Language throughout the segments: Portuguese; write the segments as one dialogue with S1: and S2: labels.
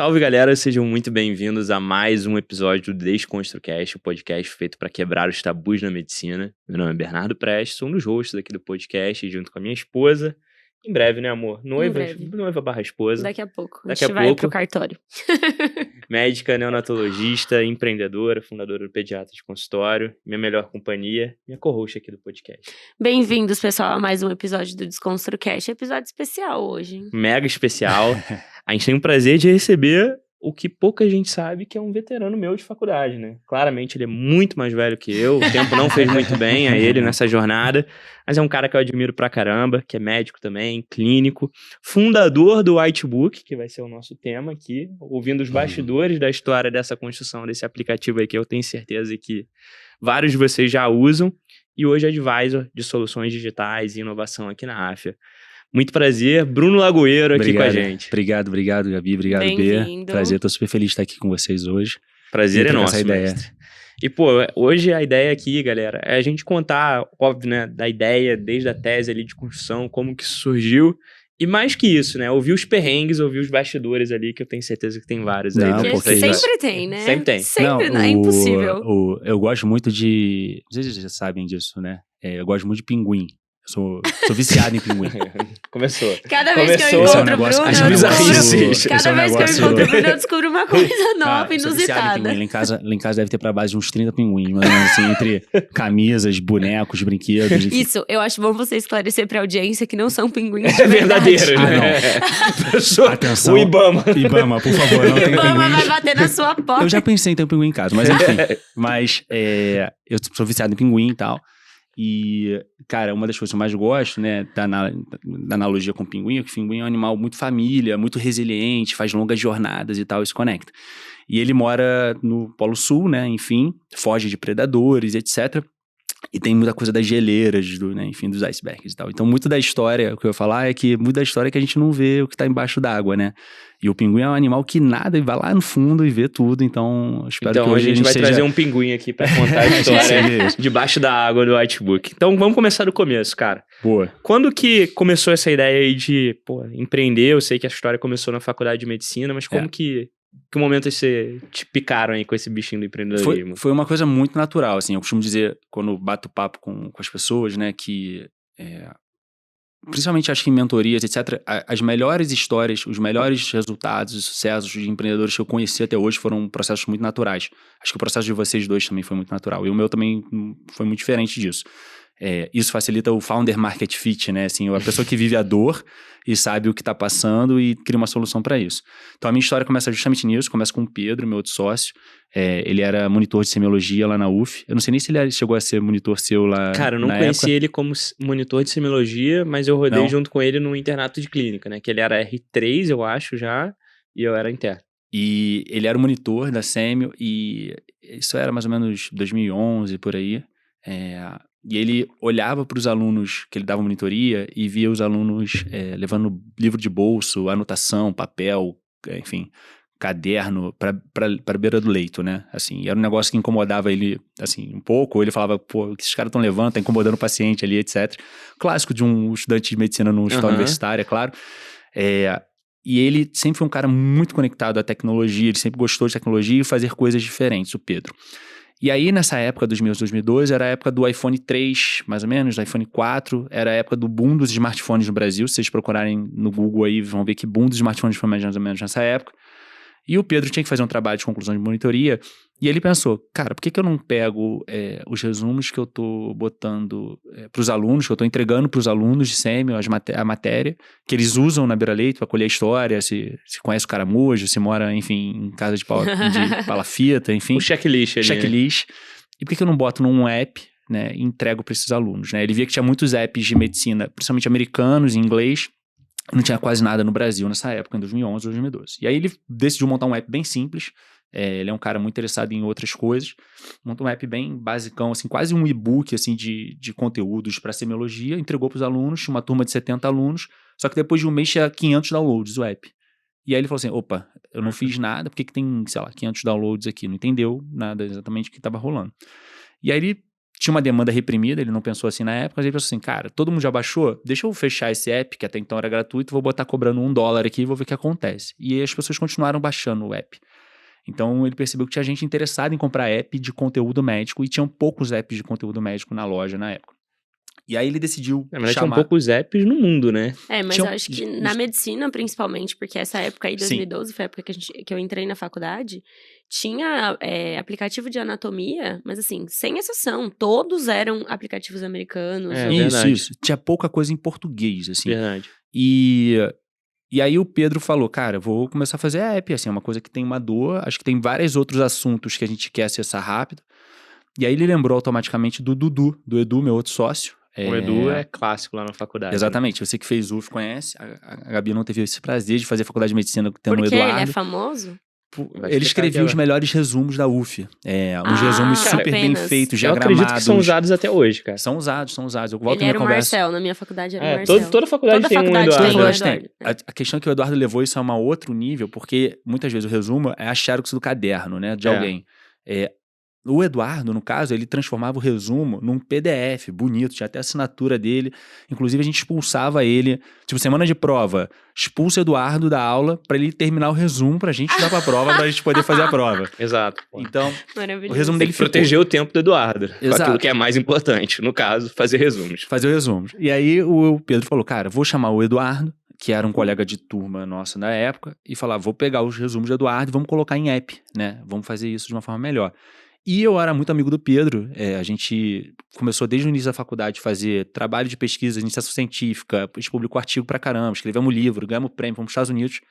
S1: Salve, galera, sejam muito bem-vindos a mais um episódio do DesconstruCast, o podcast feito para quebrar os tabus na medicina. Meu nome é Bernardo Prestes, sou um dos hosts aqui do podcast, junto com a minha esposa. Em breve, né, amor? Noiva barra esposa.
S2: Daqui a pouco. A gente vai pro cartório.
S1: Médica, neonatologista, empreendedora, fundadora do Pediatra de Consultório, minha melhor companhia, minha co-host aqui do podcast.
S2: Bem-vindos, pessoal, a mais um episódio do DesconstruCast. Episódio especial hoje, hein?
S1: Mega especial. A gente tem o prazer de receber o que pouca gente sabe, que é um veterano meu de faculdade, né? Claramente ele é muito mais velho que eu, o tempo não fez muito bem a ele nessa jornada, mas é um cara que eu admiro pra caramba, que é médico também, clínico, fundador do Whitebook, que vai ser o nosso tema aqui, ouvindo os bastidores da história dessa construção desse aplicativo aí, que eu tenho certeza que vários de vocês já usam, e hoje é advisor de soluções digitais e inovação aqui na Áfia. Muito prazer, Bruno Lagoeiro aqui com a gente.
S3: Obrigado, Gabi, obrigado, B. Prazer, tô super feliz de estar aqui com vocês hoje.
S1: Prazer é nosso, mestre. E, pô, hoje a ideia aqui, galera, é a gente contar, óbvio, né, da ideia, desde a tese ali de construção, como que isso surgiu, e mais que isso, né, ouvir os perrengues, ouvir os bastidores ali, que eu tenho certeza que tem vários aí.
S2: Sempre tem, né?
S1: Sempre tem.
S2: Sempre, não é impossível.
S3: Eu gosto muito de... Não sei se vocês já sabem disso, né? Eu gosto muito de pinguim. Sou viciado em pinguim.
S1: Começou.
S2: Cada vez que eu encontro o Bruno, eu descubro uma coisa nova, inusitada.
S3: Lá em casa deve ter pra base de uns 30 pinguins, mas assim, entre camisas, bonecos, brinquedos. Enfim.
S2: Isso, eu acho bom você esclarecer pra audiência que não são pinguins de
S1: verdadeiro,
S3: né?
S1: Atenção, o Ibama,
S3: por favor, não tem
S2: Ibama vai bater na sua porta.
S3: Eu já pensei em ter um pinguim em casa, mas enfim. Eu sou viciado em pinguim e tal. E, cara, uma das coisas que eu mais gosto, né, da analogia com o pinguim, é que o pinguim é um animal muito família, muito resiliente, faz longas jornadas e tal, e se conecta. E ele mora no Polo Sul, né, enfim, foge de predadores, etc. E tem muita coisa das geleiras, enfim, dos icebergs e tal. Então, muito da história, o que eu ia falar é que muito da história é que a gente não vê o que tá embaixo d'água, né? E o pinguim é um animal que nada e vai lá no fundo e vê tudo, então espero que hoje
S1: a gente vai trazer um pinguim aqui pra contar a história debaixo da água do Whitebook. Então, vamos começar do começo, cara.
S3: Boa.
S1: Quando que começou essa ideia aí de, empreender? Eu sei que a história começou na faculdade de medicina, mas como que momento você te picaram aí com esse bichinho do empreendedorismo?
S3: Foi uma coisa muito natural, assim, eu costumo dizer, quando bato papo com as pessoas, né, que principalmente acho que em mentorias, etc., as melhores histórias, os melhores resultados e sucessos de empreendedores que eu conheci até hoje foram processos muito naturais. Acho que o processo de vocês dois também foi muito natural, e o meu também foi muito diferente disso. Isso facilita o founder market fit, né? Assim, a pessoa que vive a dor e sabe o que está passando e cria uma solução para isso. Então, a minha história começa justamente nisso. Começa com o Pedro, meu outro sócio. Ele era monitor de semiologia lá na UF. Eu não sei nem se ele chegou a ser monitor seu lá.
S1: Cara, eu não conheci ele como monitor de semiologia, mas eu rodei junto com ele no internato de clínica, né? Que ele era R3, eu acho, já, e eu era interno.
S3: E ele era o monitor da Semio, e isso era mais ou menos 2011, por aí. E ele olhava para os alunos que ele dava monitoria e via os alunos levando livro de bolso, anotação, papel, enfim, caderno para a beira do leito, né? Assim, era um negócio que incomodava ele, assim, um pouco. Ele falava, pô, o que esses caras estão levando, tá incomodando o paciente ali, etc. Clássico de um estudante de medicina num hospital universitário, é claro. E ele sempre foi um cara muito conectado à tecnologia, ele sempre gostou de tecnologia e fazer coisas diferentes, o Pedro. E aí, nessa época, 2012, era a época do iPhone 3, mais ou menos, do iPhone 4, era a época do boom dos smartphones no Brasil. Se vocês procurarem no Google aí, vão ver que boom dos smartphones foi mais ou menos nessa época. E o Pedro tinha que fazer um trabalho de conclusão de monitoria, e ele pensou, cara, por que eu não pego os resumos que eu tô botando para os alunos, que eu tô entregando para os alunos de sêmio, a matéria, que eles usam na beira-leito para colher a história, se conhece o caramujo, se mora, enfim, em casa de palafita, enfim.
S1: O checklist ali.
S3: Checklist. Né? E por que eu não boto num app, né, e entrego para esses alunos, né? Ele via que tinha muitos apps de medicina, principalmente americanos, em inglês, não tinha quase nada no Brasil nessa época, em 2011, 2012. E aí ele decidiu montar um app bem simples. Ele é um cara muito interessado em outras coisas. Montou um app bem basicão, assim, quase um e-book assim, de conteúdos para semiologia. Entregou para os alunos, tinha uma turma de 70 alunos. Só que depois de um mês tinha 500 downloads o app. E aí ele falou assim, opa, eu não fiz nada, por que tem, sei lá, 500 downloads aqui? Não entendeu nada exatamente o que estava rolando. E aí ele tinha uma demanda reprimida, ele não pensou assim na época, mas ele pensou assim, cara, todo mundo já baixou? Deixa eu fechar esse app, que até então era gratuito, vou botar cobrando $1 aqui e vou ver o que acontece. E aí as pessoas continuaram baixando o app. Então ele percebeu que tinha gente interessada em comprar app de conteúdo médico e tinham poucos apps de conteúdo médico na loja na época. E aí ele decidiu
S1: Na verdade,
S3: chamar...
S1: tinham poucos apps no mundo, né?
S2: Mas
S3: Tinha-
S2: eu acho que na medicina, principalmente, porque essa época aí,
S3: Sim.
S2: 2012, foi a época que eu entrei na faculdade, tinha aplicativo de anatomia, mas assim, sem exceção, todos eram aplicativos americanos.
S1: É,
S2: ou-
S1: verdade.
S3: Isso. Tinha pouca coisa em português, assim.
S1: Verdade.
S3: E aí o Pedro falou, cara, vou começar a fazer app, assim, é uma coisa que tem uma dor, acho que tem vários outros assuntos que a gente quer acessar rápido. E aí ele lembrou automaticamente do Dudu, do Edu, meu outro sócio.
S1: O Edu é clássico lá na faculdade.
S3: Exatamente, você que fez UF conhece, a Gabi não teve esse prazer de fazer faculdade de medicina tendo
S2: Porque
S3: o Eduardo.
S2: ele é famoso?
S1: Vai
S3: Ele
S1: explicar
S3: escrevia
S1: aqui
S3: os
S1: agora.
S3: melhores resumos da UF. Uns resumos
S2: Cara,
S3: super bem
S2: apenas.
S3: feitos,
S1: Eu acredito
S3: diagramados.
S1: que são usados até hoje, cara.
S3: São usados. Eu volto
S2: Ele
S3: minha
S2: era o
S3: conversa.
S2: Marcel, na minha faculdade era o
S1: É,
S2: Marcel.
S1: toda faculdade
S2: Toda
S1: tem um
S2: faculdade
S1: Eduardo.
S2: tem
S3: Toda
S2: um
S3: faculdade tem.
S2: Eduardo.
S3: A questão que o Eduardo levou isso a um outro nível, porque muitas vezes o resumo é a xerox do caderno, né, de
S1: É.
S3: alguém. O Eduardo, no caso, ele transformava o resumo num PDF bonito, tinha até a assinatura dele. Inclusive, a gente expulsava ele, tipo, semana de prova, expulsa o Eduardo da aula pra ele terminar o resumo pra gente dar pra prova, pra gente poder fazer a prova.
S1: Exato. Pô.
S3: Então,
S2: Maravilhoso.
S3: o resumo
S1: Tem
S3: dele
S1: que proteger o tempo do Eduardo. Com
S3: Exato.
S1: aquilo que é mais importante. No caso, fazer resumos.
S3: fazer o resumo. E aí o Pedro falou, cara, vou chamar o Eduardo, que era um colega de turma nossa na época, e falar, vou pegar os resumos do Eduardo e vamos colocar em app, né? Vamos fazer isso de uma forma melhor. E eu era muito amigo do Pedro, a gente começou desde o início da faculdade a fazer trabalho de pesquisa, iniciação científica, a gente publicou artigo pra caramba, escrevemos livro, ganhamos prêmio, fomos para os Estados Unidos.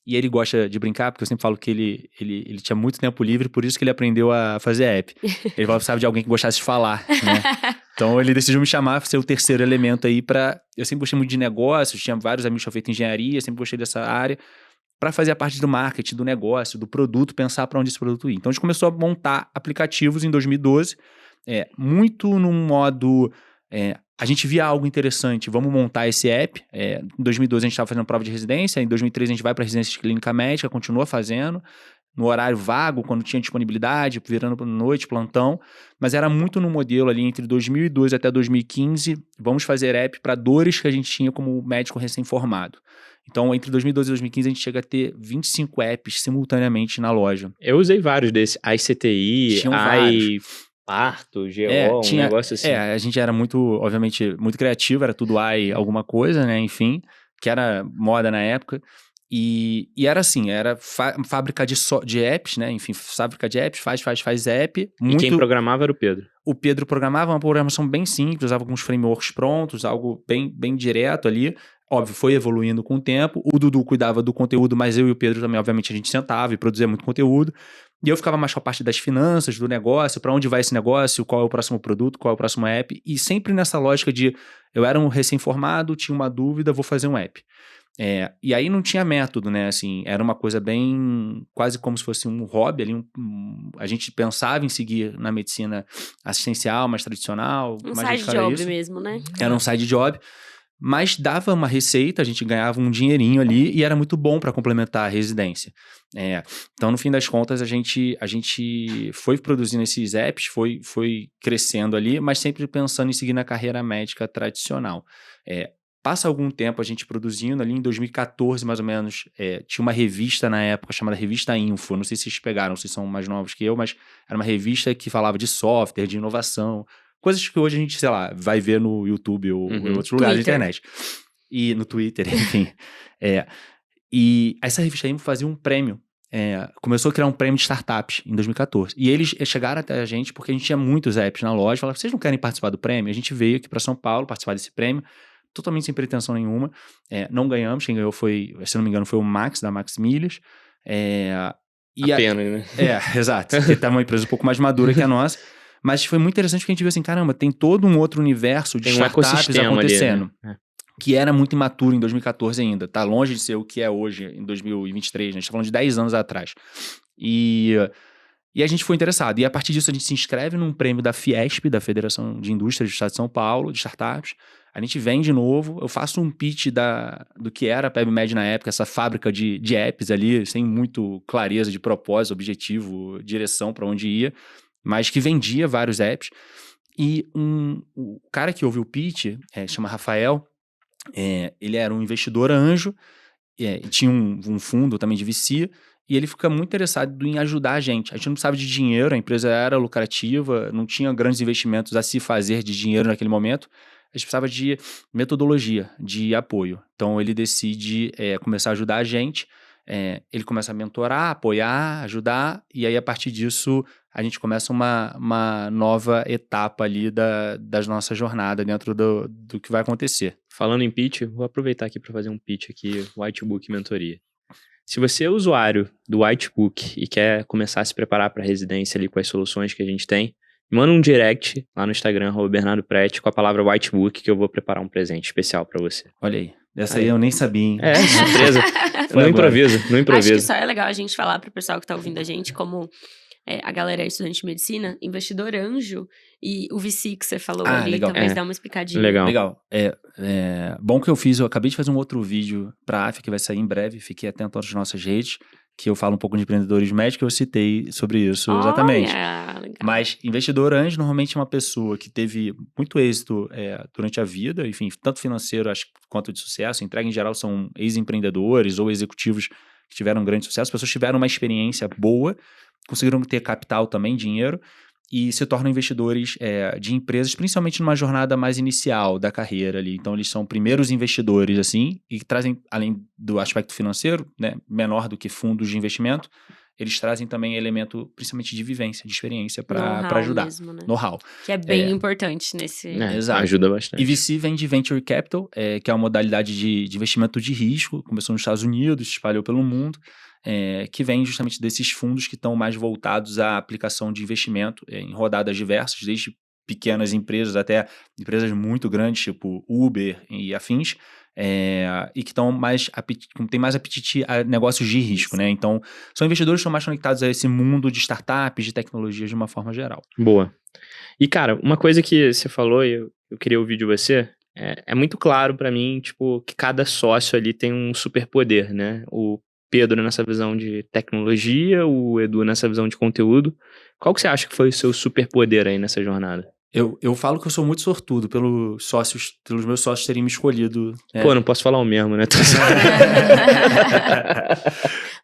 S3: E ele gosta de brincar, porque eu sempre falo que ele tinha muito tempo livre, por isso que ele aprendeu a fazer app. Ele precisava de alguém que gostasse de falar, né? Então ele decidiu me chamar para ser o terceiro elemento aí para... Eu sempre gostei muito de negócios, tinha vários amigos que tinham feito engenharia, sempre gostei dessa área, para fazer a parte do marketing, do negócio, do produto, pensar para onde esse produto ir. Então a gente começou a montar aplicativos em 2012, muito num modo... a gente via algo interessante, vamos montar esse app. Em 2012 a gente estava fazendo prova de residência, em 2013 a gente vai para residência de clínica médica, continua fazendo, no horário vago, quando tinha disponibilidade, virando para noite, plantão, mas era muito no modelo ali entre 2012 até 2015, vamos fazer app para dores que a gente tinha como médico recém-formado. Então, entre 2012 e 2015, a gente chega a ter 25 apps simultaneamente na loja.
S1: Eu usei vários desses. iCTI,
S3: Tinham vários.
S1: Parto, GO, um negócio assim.
S3: A gente era muito, obviamente, muito criativo, era tudo AI alguma coisa, né, enfim, que era moda na época. E era assim, era fábrica de apps, né, enfim, fábrica de apps, faz app.
S1: E quem programava era o Pedro.
S3: O Pedro programava uma programação bem simples, usava alguns frameworks prontos, algo bem direto ali. Óbvio, foi evoluindo com o tempo. O Dudu cuidava do conteúdo, mas eu e o Pedro também, obviamente, a gente sentava e produzia muito conteúdo. E eu ficava mais com a parte das finanças, do negócio, para onde vai esse negócio, qual é o próximo produto, qual é o próximo app. E sempre nessa lógica de, eu era um recém-formado, tinha uma dúvida, vou fazer um app. E aí não tinha método, né, assim, era uma coisa bem, quase como se fosse um hobby ali, a gente pensava em seguir na medicina assistencial, mais tradicional.
S2: Um
S3: mais
S2: side job mesmo, né?
S3: Era um side job, mas dava uma receita, a gente ganhava um dinheirinho ali e era muito bom para complementar a residência. Então, no fim das contas, a gente foi produzindo esses apps, foi crescendo ali, mas sempre pensando em seguir na carreira médica tradicional. Passa algum tempo a gente produzindo ali, em 2014 mais ou menos, tinha uma revista na época chamada Revista Info, não sei se vocês pegaram, vocês são mais novos que eu, mas era uma revista que falava de software, de inovação, coisas que hoje a gente, sei lá, vai ver no YouTube ou em outros lugares da internet. E no Twitter, enfim. E essa revista Info fazia um prêmio, começou a criar um prêmio de startups em 2014. E eles chegaram até a gente porque a gente tinha muitos apps na loja, falaram, vocês não querem participar do prêmio? A gente veio aqui para São Paulo participar desse prêmio, totalmente sem pretensão nenhuma. Não ganhamos, quem ganhou foi, se não me engano, foi o Max, da Max Milhas.
S1: Pena, né?
S3: Exato. Porque tá uma empresa um pouco mais madura que a nossa. Mas foi muito interessante porque a gente viu assim, caramba, tem todo um outro universo de startups acontecendo.
S1: Ali, né?
S3: Que era muito imaturo em 2014 ainda. Tá longe de ser o que é hoje, em 2023. Né? A gente tá falando de 10 anos atrás. E a gente foi interessado. E a partir disso a gente se inscreve num prêmio da Fiesp, da Federação de Indústrias do Estado de São Paulo, de startups. A gente vem de novo, eu faço um pitch do que era a PebMed na época, essa fábrica de apps ali, sem muito clareza de propósito, objetivo, direção para onde ia, mas que vendia vários apps. E o cara que ouviu o pitch, chama Rafael, ele era um investidor anjo, e tinha um fundo também de VC, e ele fica muito interessado em ajudar a gente. A gente não precisava de dinheiro, a empresa era lucrativa, não tinha grandes investimentos a se fazer de dinheiro naquele momento. A gente precisava de metodologia, de apoio. Então, ele decide começar a ajudar a gente. Ele começa a mentorar, apoiar, ajudar, e aí, a partir disso, a gente começa uma nova etapa ali da nossa jornada dentro do que vai acontecer.
S1: Falando em pitch, vou aproveitar aqui para fazer um pitch aqui, Whitebook Mentoria. Se você é usuário do Whitebook e quer começar a se preparar para a residência ali com as soluções que a gente tem, manda um direct lá no Instagram, @BernardoPretti, com a palavra Whitebook, que eu vou preparar um presente especial para você.
S3: Olha aí. Essa aí eu nem sabia, hein?
S1: Surpresa. No improviso.
S2: Acho que só é legal a gente falar pro pessoal que tá ouvindo a gente, como a galera é estudante de medicina, investidor anjo e o VC que você falou ali,
S3: legal.
S2: talvez dá uma explicadinha.
S1: Legal.
S3: Bom que eu acabei de fazer um outro vídeo pra AF, que vai sair em breve, fiquei atento às nossas redes, que eu falo um pouco de empreendedorismo médico, eu citei sobre isso, exatamente.
S2: Legal.
S3: Mas investidor anjo normalmente é uma pessoa que teve muito êxito durante a vida, enfim, tanto financeiro quanto de sucesso. Entrega, em geral, são ex-empreendedores ou executivos que tiveram grande sucesso. As pessoas tiveram uma experiência boa, conseguiram ter capital também, dinheiro, e se tornam investidores de empresas, principalmente numa jornada mais inicial da carreira ali. Então, eles são primeiros investidores, assim, e trazem, além do aspecto financeiro, né, menor do que fundos de investimento, eles trazem também elemento, principalmente de vivência, de experiência para ajudar.
S2: Mesmo, né?
S3: Know-how.
S2: Que é bem importante nesse...
S3: Exato.
S1: Ajuda bastante.
S3: E VC vem de Venture Capital, que é uma modalidade de investimento de risco, começou nos Estados Unidos, se espalhou pelo mundo, que vem justamente desses fundos que estão mais voltados à aplicação de investimento em rodadas diversas, desde pequenas empresas até empresas muito grandes, tipo Uber e afins, e que têm mais apetite a negócios de risco, né? Então, são investidores que estão mais conectados a esse mundo de startups, de tecnologias de uma forma geral.
S1: Boa. E, cara, uma coisa que você falou, e eu queria ouvir de você, é muito claro pra mim, tipo, que cada sócio ali tem um superpoder, né? O Pedro nessa visão de tecnologia, o Edu nessa visão de conteúdo. Qual que você acha que foi o seu superpoder aí nessa jornada?
S3: Eu falo que eu sou muito sortudo pelos meus sócios terem me escolhido.
S1: Pô, não posso falar o mesmo, né?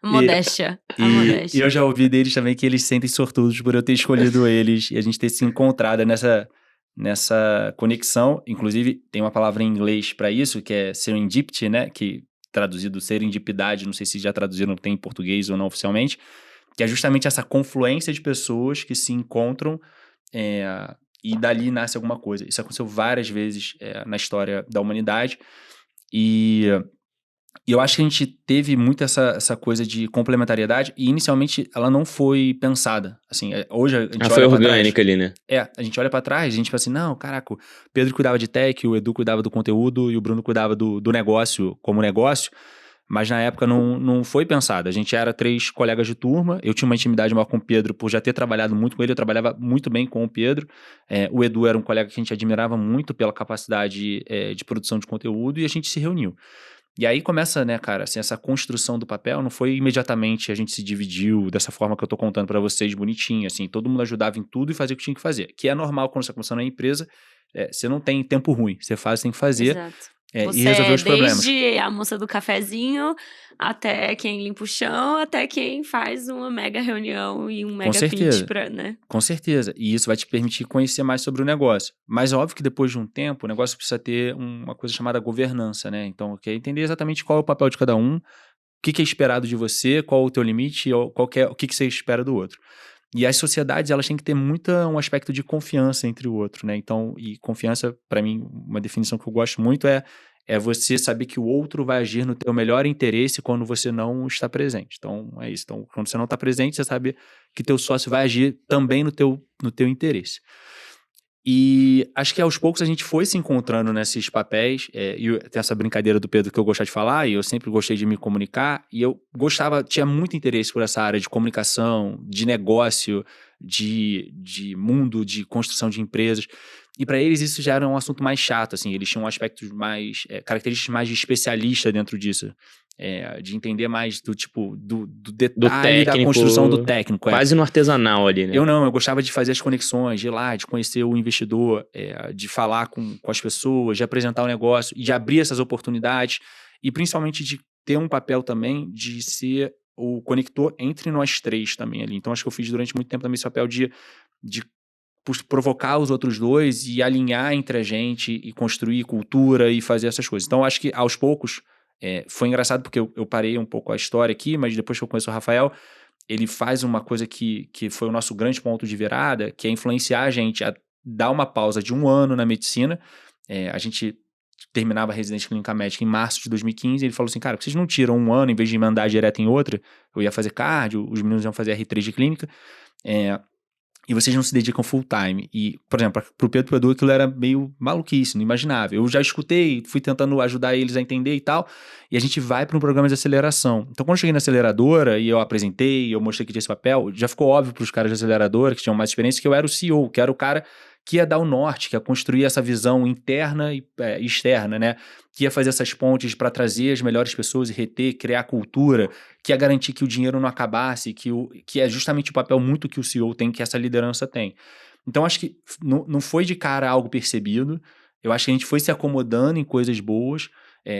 S2: Modéstia.
S3: E eu já ouvi deles também que eles se sentem sortudos por eu ter escolhido eles e a gente ter se encontrado nessa conexão. Inclusive, tem uma palavra em inglês para isso, que é serendipity, né? Que traduzido serendipidade, não sei se já traduziram, tem em português ou não oficialmente, que é justamente essa confluência de pessoas que se encontram e dali nasce alguma coisa. Isso aconteceu várias vezes na história da humanidade e eu acho que a gente teve muito essa coisa de complementariedade e inicialmente ela não foi pensada. Assim, hoje a gente olha
S1: foi
S3: pra
S1: orgânica
S3: trás,
S1: ali, né?
S3: a gente olha pra trás, a gente fala assim, não, caraca, o Pedro cuidava de tech, o Edu cuidava do conteúdo e o Bruno cuidava do negócio como negócio, mas na época não foi pensado. A gente era 3 colegas de turma, eu tinha uma intimidade maior com o Pedro por já ter trabalhado muito com ele, eu trabalhava muito bem com o Pedro. O Edu era um colega que a gente admirava muito pela capacidade de produção de conteúdo e a gente se reuniu. E aí começa, né, cara, assim, essa construção do papel não foi imediatamente a gente se dividiu dessa forma que eu tô contando pra vocês, bonitinho, assim, todo mundo ajudava em tudo e fazia o que tinha que fazer, que é normal quando você tá começando na empresa, você não tem tempo ruim, você faz, tem que fazer.
S2: Exato.
S3: E resolver os problemas.
S2: Desde a moça do cafezinho, até quem limpa o chão, até quem faz uma mega reunião e um mega pitch pra, né?
S3: Com certeza. E isso vai te permitir conhecer mais sobre o negócio. Mas óbvio que depois de um tempo, o negócio precisa ter uma coisa chamada governança, né? Então, entender exatamente qual é o papel de cada um, o que é esperado de você, qual é o teu limite, o que você espera do outro. E as sociedades, elas têm que ter um aspecto de confiança entre o outro, né? Então, e confiança, para mim, uma definição que eu gosto muito é você saber que o outro vai agir no teu melhor interesse quando você não está presente. Então, é isso. Então, quando você não está presente, você sabe que teu sócio vai agir também no teu interesse. E acho que aos poucos a gente foi se encontrando nesses papéis, e tem essa brincadeira do Pedro que eu gostava de falar, e eu sempre gostei de me comunicar, e eu tinha muito interesse por essa área de comunicação, de negócio, de mundo, de construção de empresas, E para eles isso já era um assunto mais chato, assim, eles tinham aspectos mais, características mais de especialista dentro disso, de entender mais do tipo, do detalhe da construção do técnico.
S1: Quase no artesanal ali, né?
S3: Eu gostava de fazer as conexões, de ir lá, de conhecer o investidor, de falar com as pessoas, de apresentar o negócio e de abrir essas oportunidades e principalmente de ter um papel também de ser o conector entre nós três também ali. Então acho que eu fiz durante muito tempo também esse papel de provocar os outros dois e alinhar entre a gente e construir cultura e fazer essas coisas. Então acho que aos poucos foi engraçado porque eu parei um pouco a história aqui, mas depois que eu conheço o Rafael, ele faz uma coisa que foi o nosso grande ponto de virada, que é influenciar a gente a dar uma pausa de 1 ano na medicina. A gente terminava a residência clínica médica em março de 2015, e ele falou assim, cara, por que vocês não tiram 1 ano, em vez de mandar direto em outra? Eu ia fazer cardio, os meninos iam fazer R3 de clínica, e vocês não se dedicam full time. E, por exemplo, pro Pedro e pro Edu aquilo era meio maluquice, não imaginável. Eu já escutei, fui tentando ajudar eles a entender e tal, e a gente vai para um programa de aceleração. Então, quando eu cheguei na aceleradora e eu apresentei, eu mostrei que tinha esse papel, já ficou óbvio pros caras da aceleradora, que tinham mais experiência, que eu era o CEO, que era o cara que ia dar o norte, que ia construir essa visão interna e externa, né? Que ia fazer essas pontes para trazer as melhores pessoas e reter, criar cultura, que ia garantir que o dinheiro não acabasse, que é justamente o papel muito que o CEO tem, que essa liderança tem. Então, acho que não foi de cara algo percebido, eu acho que a gente foi se acomodando em coisas boas,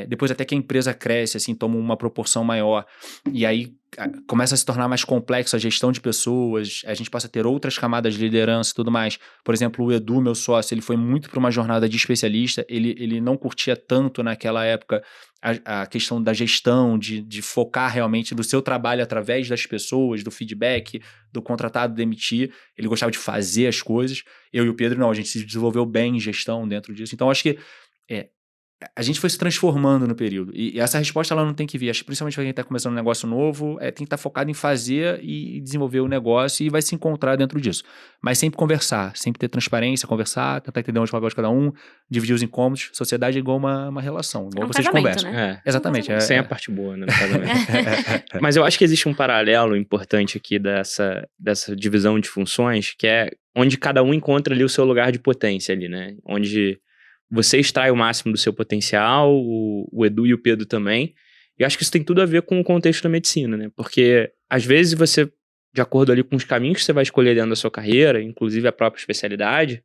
S3: depois até que a empresa cresce, assim, toma uma proporção maior, e aí começa a se tornar mais complexo a gestão de pessoas, a gente passa a ter outras camadas de liderança e tudo mais. Por exemplo, o Edu, meu sócio, ele foi muito para uma jornada de especialista, ele não curtia tanto naquela época a questão da gestão, de focar realmente no seu trabalho através das pessoas, do feedback, do contratado demitir, ele gostava de fazer as coisas. Eu e o Pedro, não, a gente se desenvolveu bem em gestão dentro disso. Então, acho que a gente foi se transformando no período. E essa resposta ela não tem que vir. Acho que principalmente para quem está começando um negócio novo, tem que estar focado em fazer e desenvolver o negócio e vai se encontrar dentro disso. Mas sempre conversar, sempre ter transparência, conversar, tentar entender onde o papel de cada um, dividir os incômodos. Sociedade é igual uma relação, igual vocês conversam.
S2: Né?
S3: Exatamente.
S1: Sem a parte boa, né? Mas eu acho que existe um paralelo importante aqui dessa divisão de funções, que é onde cada um encontra ali o seu lugar de potência ali, né? Onde você extrai o máximo do seu potencial, o Edu e o Pedro também. E eu acho que isso tem tudo a ver com o contexto da medicina, né? Porque, às vezes, você, de acordo ali com os caminhos que você vai escolher dentro da sua carreira, inclusive a própria especialidade,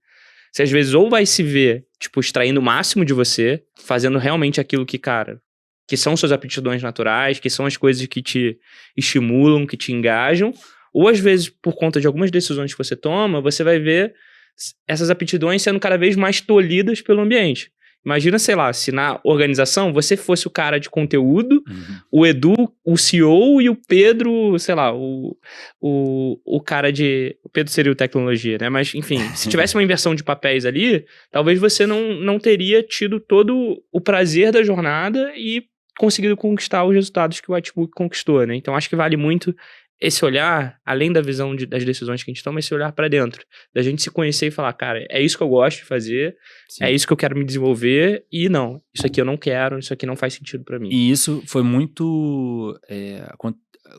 S1: você, às vezes, ou vai se ver, tipo, extraindo o máximo de você, fazendo realmente aquilo que, cara, que são suas aptidões naturais, que são as coisas que te estimulam, que te engajam, ou, às vezes, por conta de algumas decisões que você toma, você vai ver essas aptidões sendo cada vez mais tolhidas pelo ambiente. Imagina, sei lá, se na organização você fosse o cara de conteúdo, o Edu, o CEO e o Pedro, sei lá, o cara de... O Pedro seria o tecnologia, né? Mas, enfim, se tivesse uma inversão de papéis ali, talvez você não teria tido todo o prazer da jornada e conseguido conquistar os resultados que o Whitebook conquistou, né? Então, acho que vale muito esse olhar, além da visão das decisões que a gente toma, esse olhar pra dentro. Da gente se conhecer e falar, cara, é isso que eu gosto de fazer, Sim. É isso que eu quero me desenvolver, e não, isso aqui eu não quero, isso aqui não faz sentido pra mim.
S3: E isso foi muito...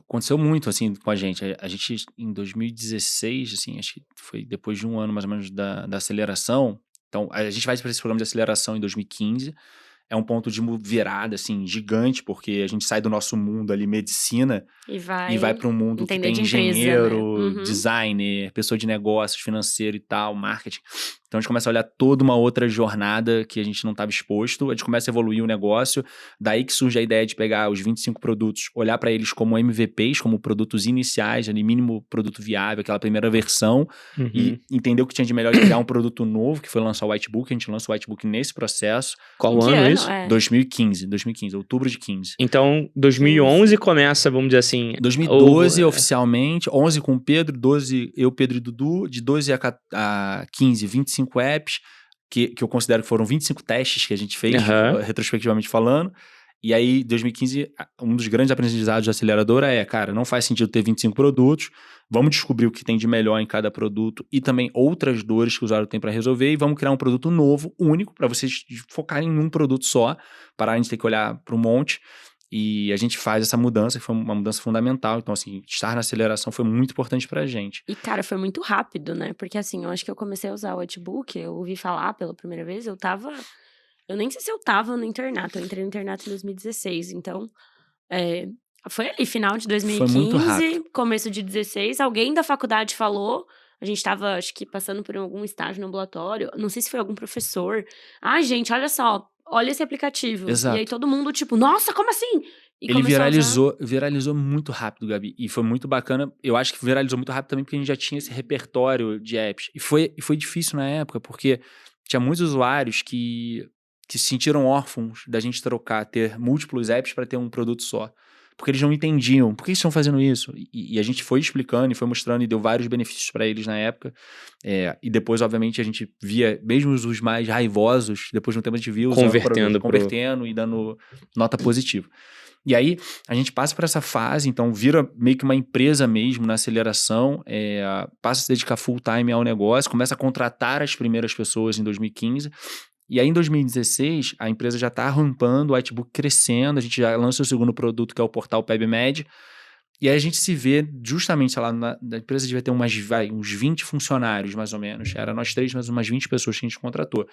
S3: aconteceu muito, assim, com a gente. A gente, em 2016, assim, acho que foi depois de 1 ano, mais ou menos, da aceleração. Então, a gente vai para esse programa de aceleração em 2015. É um ponto de virada, assim, gigante, porque a gente sai do nosso mundo ali, medicina, e vai para um mundo que tem engenheiro, né? Designer, pessoa de negócios, financeiro e tal, marketing. Então, a gente começa a olhar toda uma outra jornada que a gente não estava exposto, a gente começa a evoluir o negócio, daí que surge a ideia de pegar os 25 produtos, olhar para eles como MVPs, como produtos iniciais, ali, mínimo produto viável, aquela primeira versão, e entender o que tinha de melhor de criar um produto novo, que foi lançar o Whitebook. A gente lança o Whitebook nesse processo.
S1: Qual ano isso?
S3: 2015, outubro de 15.
S1: Então, 2011 começa, vamos dizer assim...
S3: 2012 oficialmente, 11 com o Pedro, 12 eu, Pedro e Dudu, de 12 a 15, 25 apps, que eu considero que foram 25 testes que a gente fez, retrospectivamente falando. E aí, 2015, um dos grandes aprendizados da aceleradora cara, não faz sentido ter 25 produtos, vamos descobrir o que tem de melhor em cada produto e também outras dores que o usuário tem para resolver, e vamos criar um produto novo, único, para vocês focarem em um produto só, pararem de ter que olhar para um monte. E a gente faz essa mudança, que foi uma mudança fundamental. Então, assim, estar na aceleração foi muito importante pra gente.
S2: E, cara, foi muito rápido, né? Porque, assim, eu acho que eu comecei a usar o Outbook, eu ouvi falar pela primeira vez, eu nem sei se eu tava no internato, eu entrei no internato em 2016, então, foi ali, final de
S3: Foi muito
S2: 2015,
S3: rápido.
S2: começo de 16, alguém da faculdade falou, a gente tava, acho que, passando por algum estágio no ambulatório, não sei se foi algum professor, gente, olha só, olha esse aplicativo. E aí
S3: Exato.
S2: todo mundo, tipo, nossa, como assim? E
S3: Ele
S2: começou a usar.
S3: viralizou muito rápido, Gabi. E foi muito bacana. Eu acho que viralizou muito rápido também porque a gente já tinha esse repertório de apps. E foi difícil na época, porque tinha muitos usuários que se sentiram órfãos da gente ter múltiplos apps para ter um produto só. Porque eles não entendiam. Por que eles estão fazendo isso? E a gente foi explicando e foi mostrando e deu vários benefícios para eles na época. E depois, obviamente, a gente via, mesmo os mais raivosos, depois de um tempo a gente via usando convertendo e dando nota positiva. E aí, a gente passa por essa fase, então vira meio que uma empresa mesmo na aceleração, passa a se dedicar full time ao negócio, começa a contratar as primeiras pessoas em 2015. E aí, em 2016, a empresa já está rampando, o Whitebook crescendo, a gente já lança o segundo produto, que é o portal PebMed. E aí a gente se vê justamente, sei lá, na empresa devia ter uns 20 funcionários, mais ou menos. Era nós três, mas umas 20 pessoas que a gente contratou.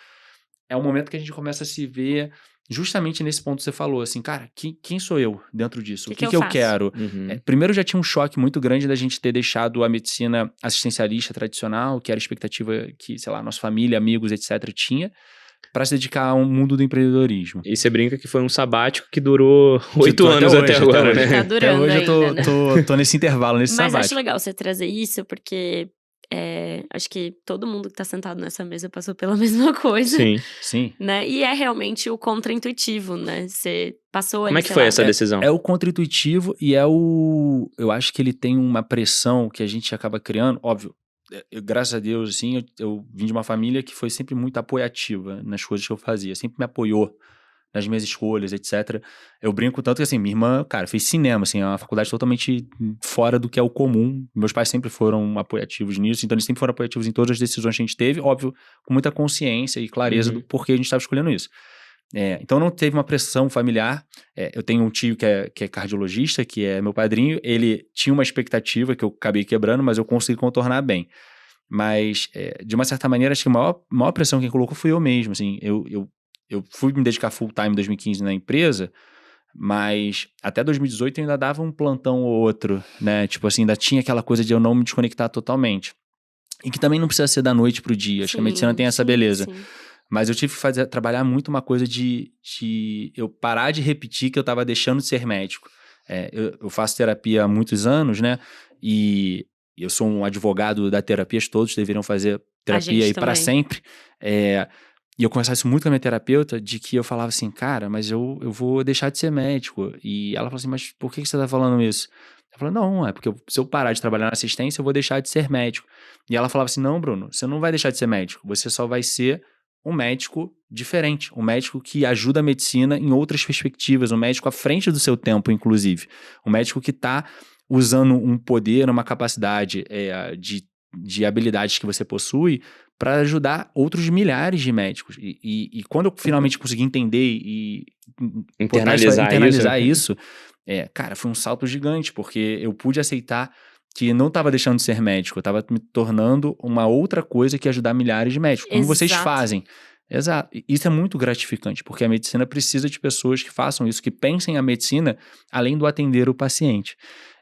S3: É o momento que a gente começa a se ver justamente nesse ponto que você falou, assim, cara, quem sou eu dentro disso? O que eu
S2: faço?
S3: quero?
S1: Uhum.
S3: Primeiro já tinha um choque muito grande da gente ter deixado a medicina assistencialista tradicional, que era a expectativa que, sei lá, nossa família, amigos, etc. tinha, para se dedicar ao mundo do empreendedorismo.
S1: E você brinca que foi um sabático que durou 8 anos até agora, né?
S2: Tá durando
S3: até hoje eu
S2: ainda, né?
S3: tô nesse intervalo, nesse
S2: Mas
S3: sabático.
S2: acho legal você trazer isso, porque acho que todo mundo que tá sentado nessa mesa passou pela mesma coisa.
S3: Sim.
S2: Né? E é realmente o contra-intuitivo, né? Você passou ali,
S1: Como é que foi essa decisão?
S3: É o contra-intuitivo e eu acho que ele tem uma pressão que a gente acaba criando, óbvio. Graças a Deus, assim, eu vim de uma família que foi sempre muito apoiativa nas coisas que eu fazia, sempre me apoiou nas minhas escolhas, etc. Eu brinco tanto que, assim, minha irmã, cara, fez cinema, assim, é uma faculdade totalmente fora do que é o comum. Meus pais sempre foram apoiativos nisso, então eles sempre foram apoiativos em todas as decisões que a gente teve, óbvio, com muita consciência e clareza do porquê a gente estava escolhendo isso. Então não teve uma pressão familiar. Eu tenho um tio que é cardiologista, que é meu padrinho, ele tinha uma expectativa que eu acabei quebrando, mas eu consegui contornar bem. Mas, de uma certa maneira, acho que a maior pressão que colocou fui eu mesmo, assim, eu fui me dedicar full time em 2015 na empresa, mas até 2018 eu ainda dava um plantão ou outro, né? Tipo assim, ainda tinha aquela coisa de eu não me desconectar totalmente. E que também não precisa ser da noite pro dia, acho que a medicina tem essa beleza.
S2: Sim.
S3: Mas eu tive que trabalhar muito uma coisa de eu parar de repetir que eu tava deixando de ser médico. Eu faço terapia há muitos anos, né? E eu sou um advogado da terapia, todos deveriam fazer terapia aí para sempre. E eu conversava isso muito com a minha terapeuta, de que eu falava assim, cara, mas eu vou deixar de ser médico. E ela falou assim, mas por que você tá falando isso? Eu falei, não, é porque se eu parar de trabalhar na assistência, eu vou deixar de ser médico. E ela falava assim, não, Bruno, você não vai deixar de ser médico, você só vai ser um médico diferente, um médico que ajuda a medicina em outras perspectivas, um médico à frente do seu tempo, inclusive. Um médico que está usando um poder, uma capacidade de habilidades que você possui para ajudar outros milhares de médicos. E quando eu finalmente consegui entender e
S1: internalizar
S3: isso, cara, foi um salto gigante, porque eu pude aceitar que não estava deixando de ser médico, eu estava me tornando uma outra coisa que ajudar milhares de médicos, como vocês fazem. Exato. Isso é muito gratificante, porque a medicina precisa de pessoas que façam isso, que pensem a medicina além do atender o paciente.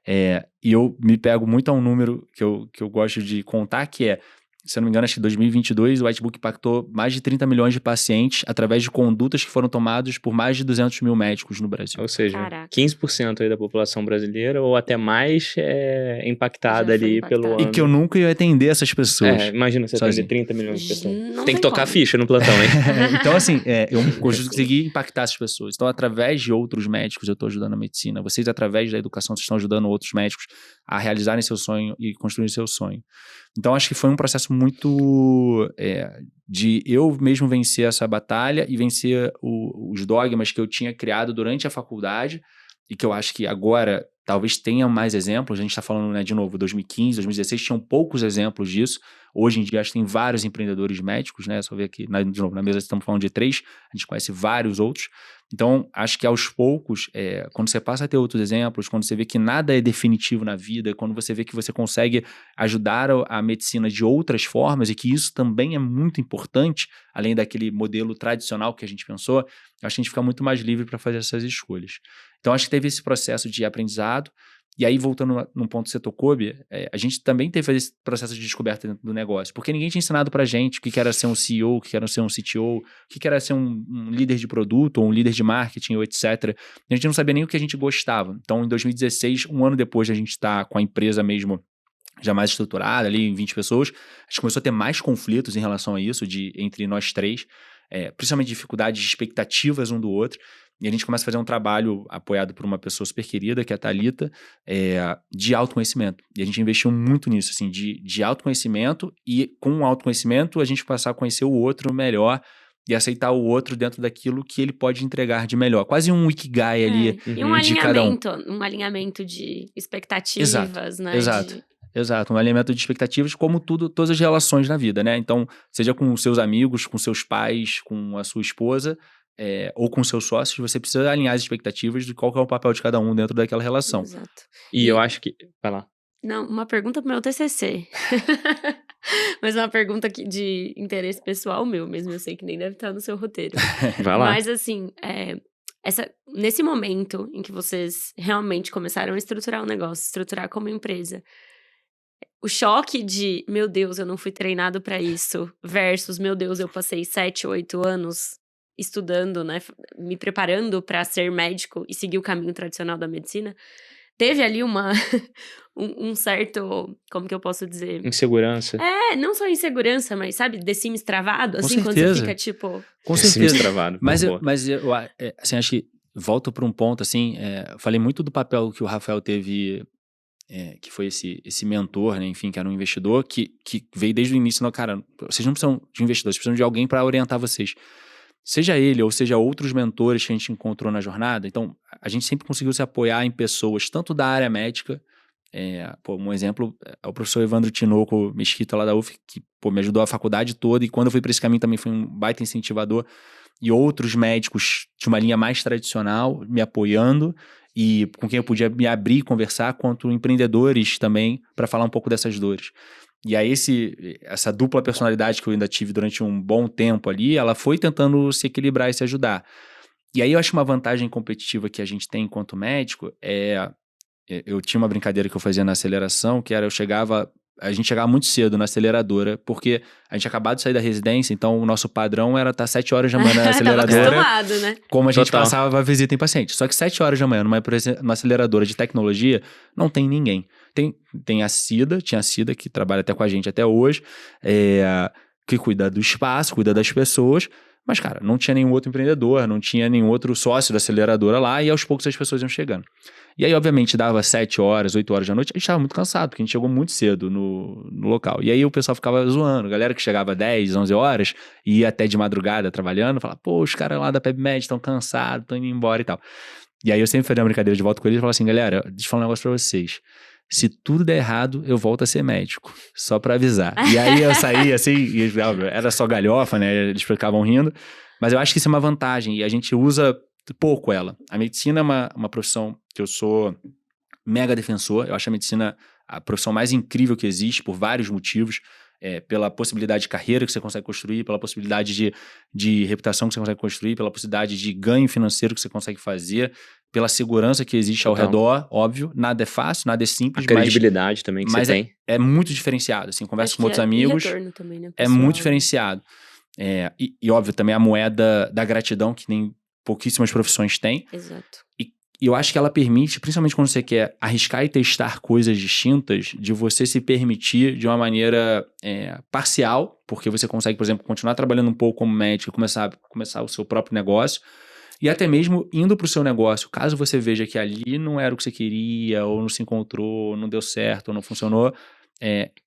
S3: E eu me pego muito a um número que eu gosto de contar, que se eu não me engano, acho que em 2022 o Whitebook impactou mais de 30 milhões de pacientes através de condutas que foram tomadas por mais de 200 mil médicos no Brasil.
S1: Ou seja, 15% aí da população brasileira ou até mais é impactada ali pelo ano.
S3: E que eu nunca ia atender essas pessoas.
S1: Imagina você atender 30 milhões de pessoas.
S2: Não
S1: tem que tocar ficha no plantão, hein?
S3: Então, assim, eu consegui impactar essas pessoas. Então, através de outros médicos, eu estou ajudando a medicina. Vocês, através da educação, vocês estão ajudando outros médicos a realizarem seu sonho e construir seu sonho. Então, acho que foi um processo muito de eu mesmo vencer essa batalha e vencer os dogmas que eu tinha criado durante a faculdade e que eu acho que agora talvez tenha mais exemplos. A gente está falando, né, de novo, 2015, 2016, tinham poucos exemplos disso. Hoje em dia, acho que tem vários empreendedores médicos, né? Só ver aqui, de novo, na mesa estamos falando de 3, a gente conhece vários outros. Então, acho que aos poucos, quando você passa a ter outros exemplos, quando você vê que nada é definitivo na vida, quando você vê que você consegue ajudar a medicina de outras formas e que isso também é muito importante, além daquele modelo tradicional que a gente pensou, acho que a gente fica muito mais livre para fazer essas escolhas. Então, acho que teve esse processo de aprendizado. E aí, voltando num ponto que você tocou, Bia, a gente também teve esse processo de descoberta dentro do negócio, porque ninguém tinha ensinado pra gente o que era ser um CEO, o que era ser um CTO, o que era ser um líder de produto, ou um líder de marketing, ou etc. A gente não sabia nem o que a gente gostava. Então, em 2016, um ano depois de a gente estar com a empresa mesmo já mais estruturada, ali em 20 pessoas, a gente começou a ter mais conflitos em relação a isso, entre nós três, principalmente dificuldades de expectativas um do outro. E a gente começa a fazer um trabalho apoiado por uma pessoa super querida, que é a Thalita, de autoconhecimento. E a gente investiu muito nisso, assim, de autoconhecimento, e com o autoconhecimento a gente passar a conhecer o outro melhor e aceitar o outro dentro daquilo que ele pode entregar de melhor. Quase um ikigai ali
S2: E um
S3: de cada um.
S2: alinhamento de expectativas, né?
S3: Exato. Exato, um alinhamento de expectativas, como todas as relações na vida, né? Então, seja com seus amigos, com seus pais, com a sua esposa, ou com seus sócios, você precisa alinhar as expectativas de qual que é o papel de cada um dentro daquela relação.
S2: Exato.
S1: E eu acho que... Vai lá.
S2: Não, uma pergunta pro meu TCC. Mas uma pergunta de interesse pessoal meu mesmo, eu sei que nem deve estar no seu roteiro.
S1: Vai lá.
S2: Mas assim, nesse momento em que vocês realmente começaram a estruturar o negócio, estruturar como empresa, o choque de, meu Deus, eu não fui treinado pra isso, versus, meu Deus, eu passei 7, 8 anos estudando, né, me preparando pra ser médico e seguir o caminho tradicional da medicina, teve ali um certo, como que eu posso dizer?
S1: Insegurança.
S2: Não só insegurança, mas sabe, The Sims travado,
S3: Com
S2: assim, quando
S3: certeza.
S2: você fica tipo...
S3: Com
S1: The
S3: certeza.
S1: Sims travado.
S3: Mas eu assim, acho que volto para um ponto, assim, eu falei muito do papel que o Rafael teve, que foi esse mentor, né, enfim, que era um investidor, que veio desde o início, não, cara, vocês não precisam de investidores, vocês precisam de alguém para orientar vocês. Seja ele ou seja outros mentores que a gente encontrou na jornada, então a gente sempre conseguiu se apoiar em pessoas, tanto da área médica, um exemplo é o professor Evandro Tinoco Mesquita lá da UF, que me ajudou a faculdade toda, e quando eu fui para esse caminho também foi um baita incentivador, e outros médicos de uma linha mais tradicional me apoiando, e com quem eu podia me abrir e conversar, quanto empreendedores também, para falar um pouco dessas dores. E aí essa dupla personalidade que eu ainda tive durante um bom tempo ali, ela foi tentando se equilibrar e se ajudar. E aí eu acho uma vantagem competitiva que a gente tem enquanto médico eu tinha uma brincadeira que eu fazia na aceleração, que era a gente chegava muito cedo na aceleradora, porque a gente acabava de sair da residência, então o nosso padrão era estar 7 horas da manhã na aceleradora.
S2: Tava acostumado, né?
S3: Como a gente
S1: Total.
S3: passava a visita em paciente. Só que 7 horas da manhã, numa aceleradora de tecnologia, não tem ninguém. Tem a Cida, tinha a Cida, que trabalha até com a gente até hoje, que cuida do espaço, cuida das pessoas, mas, cara, não tinha nenhum outro empreendedor, não tinha nenhum outro sócio da aceleradora lá, e aos poucos as pessoas iam chegando. E aí, obviamente, dava 7 horas, 8 horas da noite, a gente estava muito cansado, porque a gente chegou muito cedo no local. E aí o pessoal ficava zoando, a galera que chegava 10, 11 horas, e ia até de madrugada trabalhando, falava, pô, os caras lá da PebMed estão cansados, estão indo embora e tal. E aí eu sempre fazia uma brincadeira de volta com eles e falava assim, galera, deixa eu falar um negócio pra vocês. Se tudo der errado, eu volto a ser médico, só pra avisar. E aí eu saía assim, e era só galhofa, né, eles ficavam rindo, mas eu acho que isso é uma vantagem, e a gente usa pouco ela. A medicina é uma profissão que eu sou mega defensor, eu acho a medicina a profissão mais incrível que existe, por vários motivos, pela possibilidade de carreira que você consegue construir, pela possibilidade de reputação que você consegue construir, pela possibilidade de ganho financeiro que você consegue fazer, pela segurança que existe ao redor, óbvio, nada é fácil, nada é simples,
S1: a credibilidade também que você tem.
S3: É muito diferenciado, assim, converso com outros amigos,
S2: também, né,
S3: é muito diferenciado. E óbvio, também a moeda da gratidão, que nem pouquíssimas profissões têm.
S2: Exato.
S3: E eu acho que ela permite, principalmente quando você quer arriscar e testar coisas distintas, de você se permitir de uma maneira parcial, porque você consegue, por exemplo, continuar trabalhando um pouco como médico, começar o seu próprio negócio, e até mesmo indo para o seu negócio, caso você veja que ali não era o que você queria, ou não se encontrou, não deu certo, ou não funcionou,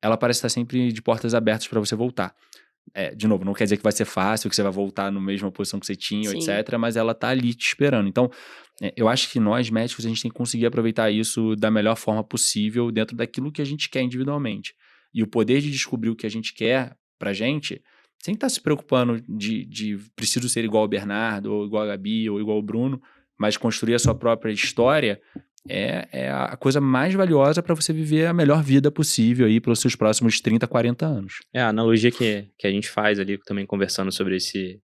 S3: ela parece estar sempre de portas abertas para você voltar. De novo, não quer dizer que vai ser fácil, que você vai voltar na mesma posição que você tinha,
S2: Sim.
S3: etc., mas ela tá ali te esperando. Então, eu acho que nós, médicos, a gente tem que conseguir aproveitar isso da melhor forma possível dentro daquilo que a gente quer individualmente. E o poder de descobrir o que a gente quer pra gente sem estar se preocupando de preciso ser igual ao Bernardo, ou igual a Gabi, ou igual ao Bruno, mas construir a sua própria história é a coisa mais valiosa para você viver a melhor vida possível aí pelos seus próximos 30, 40 anos.
S1: A analogia que a gente faz ali, também conversando sobre esse...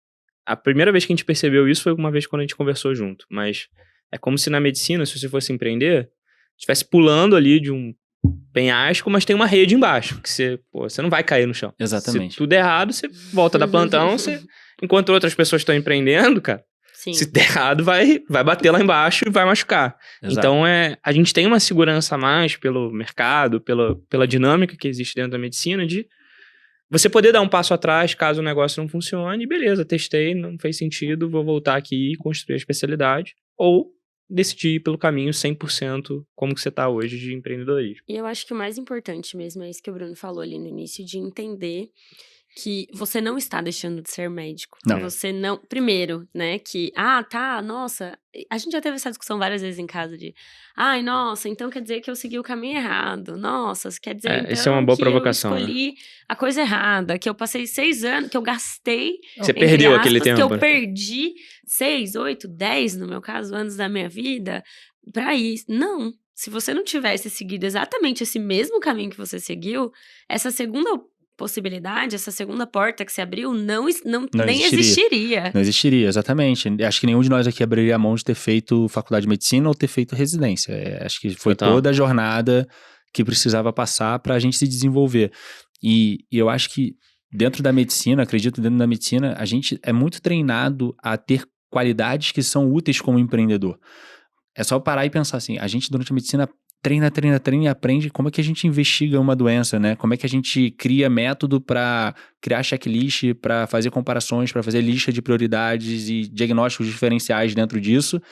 S1: A primeira vez que a gente percebeu isso foi uma vez quando a gente conversou junto, mas é como se na medicina, se você fosse empreender, estivesse pulando ali de um penhasco, mas tem uma rede embaixo, que você não vai cair no chão.
S3: Exatamente.
S1: Se tudo é errado, você volta da plantão, enquanto outras pessoas estão empreendendo, cara,
S2: Sim.
S1: se der errado, vai bater lá embaixo e vai machucar.
S3: Exato.
S1: Então, a gente tem uma segurança a mais pelo mercado, pela dinâmica que existe dentro da medicina, de você poder dar um passo atrás caso o negócio não funcione, e beleza, testei, não fez sentido, vou voltar aqui e construir a especialidade, ou decidir ir pelo caminho 100% como que você está hoje de empreendedorismo.
S2: E eu acho que o mais importante mesmo é isso que o Bruno falou ali no início, de entender que você não está deixando de ser médico.
S3: Não.
S2: Você não... Primeiro, né, que... nossa... A gente já teve essa discussão várias vezes em casa de... nossa, então quer dizer que eu segui o caminho errado. Nossa, quer dizer então
S1: isso é uma boa
S2: que
S1: provocação,
S2: eu escolhi a coisa errada, que eu passei 6 anos, que eu gastei...
S1: Você perdeu
S2: aspas,
S1: aquele tempo.
S2: Que eu perdi 6, 8, 10, no meu caso, anos da minha vida pra isso. Não. Se você não tivesse seguido exatamente esse mesmo caminho que você seguiu, essa segunda possibilidade, essa segunda porta que se abriu, não nem existiria.
S3: Não existiria, exatamente. Acho que nenhum de nós aqui abriria a mão de ter feito faculdade de medicina ou ter feito residência. Acho que foi toda a jornada que precisava passar para a gente se desenvolver. E eu acho que dentro da medicina, a gente é muito treinado a ter qualidades que são úteis como empreendedor. É só parar e pensar assim, a gente durante a medicina treina e aprende como é que a gente investiga uma doença, né? Como é que a gente cria método para criar checklist, para fazer comparações, para fazer lista de prioridades e diagnósticos diferenciais dentro disso.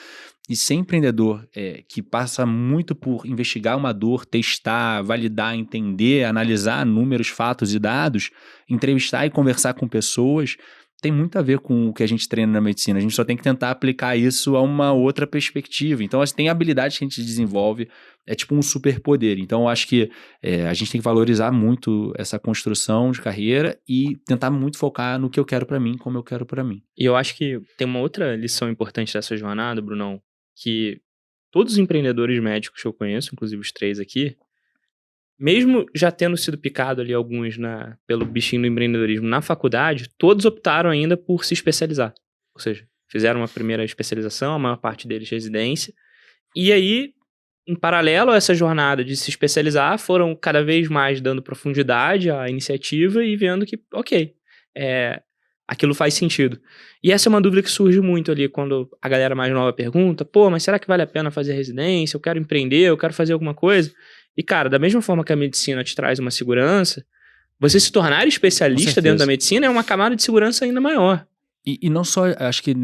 S3: E ser empreendedor que passa muito por investigar uma dor, testar, validar, entender, analisar números, fatos e dados, entrevistar e conversar com pessoas, tem muito a ver com o que a gente treina na medicina. A gente só tem que tentar aplicar isso a uma outra perspectiva. Então, tem habilidades que a gente desenvolve, é tipo um superpoder. Então, eu acho que a gente tem que valorizar muito essa construção de carreira e tentar muito focar no que eu quero pra mim, como eu quero pra mim.
S1: E eu acho que tem uma outra lição importante dessa jornada, Brunão, que todos os empreendedores médicos que eu conheço, inclusive os 3 aqui, mesmo já tendo sido picado ali alguns pelo bichinho do empreendedorismo na faculdade, todos optaram ainda por se especializar. Ou seja, fizeram uma primeira especialização, a maior parte deles residência, e aí, em paralelo a essa jornada de se especializar, foram cada vez mais dando profundidade à iniciativa e vendo que, aquilo faz sentido. E essa é uma dúvida que surge muito ali quando a galera mais nova pergunta, mas será que vale a pena fazer residência? Eu quero empreender, eu quero fazer alguma coisa. E, cara, da mesma forma que a medicina te traz uma segurança, você se tornar especialista dentro da medicina é uma camada de segurança ainda maior.
S3: E não só, acho que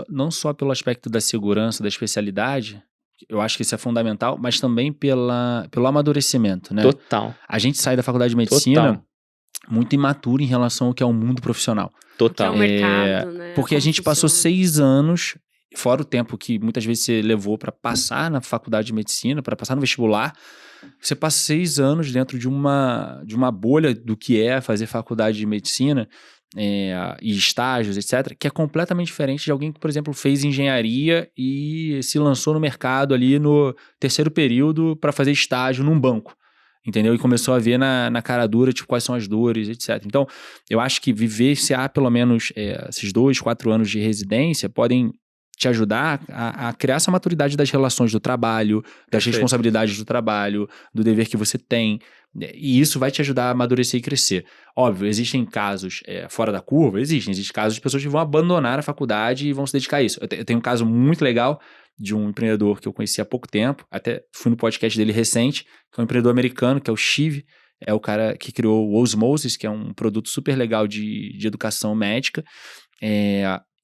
S3: não só pelo aspecto da segurança, da especialidade, eu acho que isso é fundamental, mas também pelo amadurecimento, né?
S1: Total.
S3: A gente sai da faculdade de medicina muito imaturo em relação ao que é o mundo profissional.
S1: Total.
S2: Que é o mercado, né?
S3: Porque a gente passou 6 anos, fora o tempo que muitas vezes você levou para passar na faculdade de medicina, para passar no vestibular, você passa 6 anos dentro de uma bolha do que é fazer faculdade de medicina e estágios, etc., que é completamente diferente de alguém que, por exemplo, fez engenharia e se lançou no mercado ali no 3º período para fazer estágio num banco. Entendeu? E começou a ver na cara dura, tipo, quais são as dores, etc. Então, eu acho que vivenciar pelo menos esses 2, 4 anos de residência podem te ajudar a criar essa maturidade das relações do trabalho, das responsabilidades do trabalho, do dever que você tem. E isso vai te ajudar a amadurecer e crescer. Óbvio, existem casos fora da curva, existem casos de pessoas que vão abandonar a faculdade e vão se dedicar a isso. Eu tenho um caso muito legal de um empreendedor que eu conheci há pouco tempo, até fui no podcast dele recente, que é um empreendedor americano, que é o Shiv, é o cara que criou o Osmosis, que é um produto super legal de educação médica,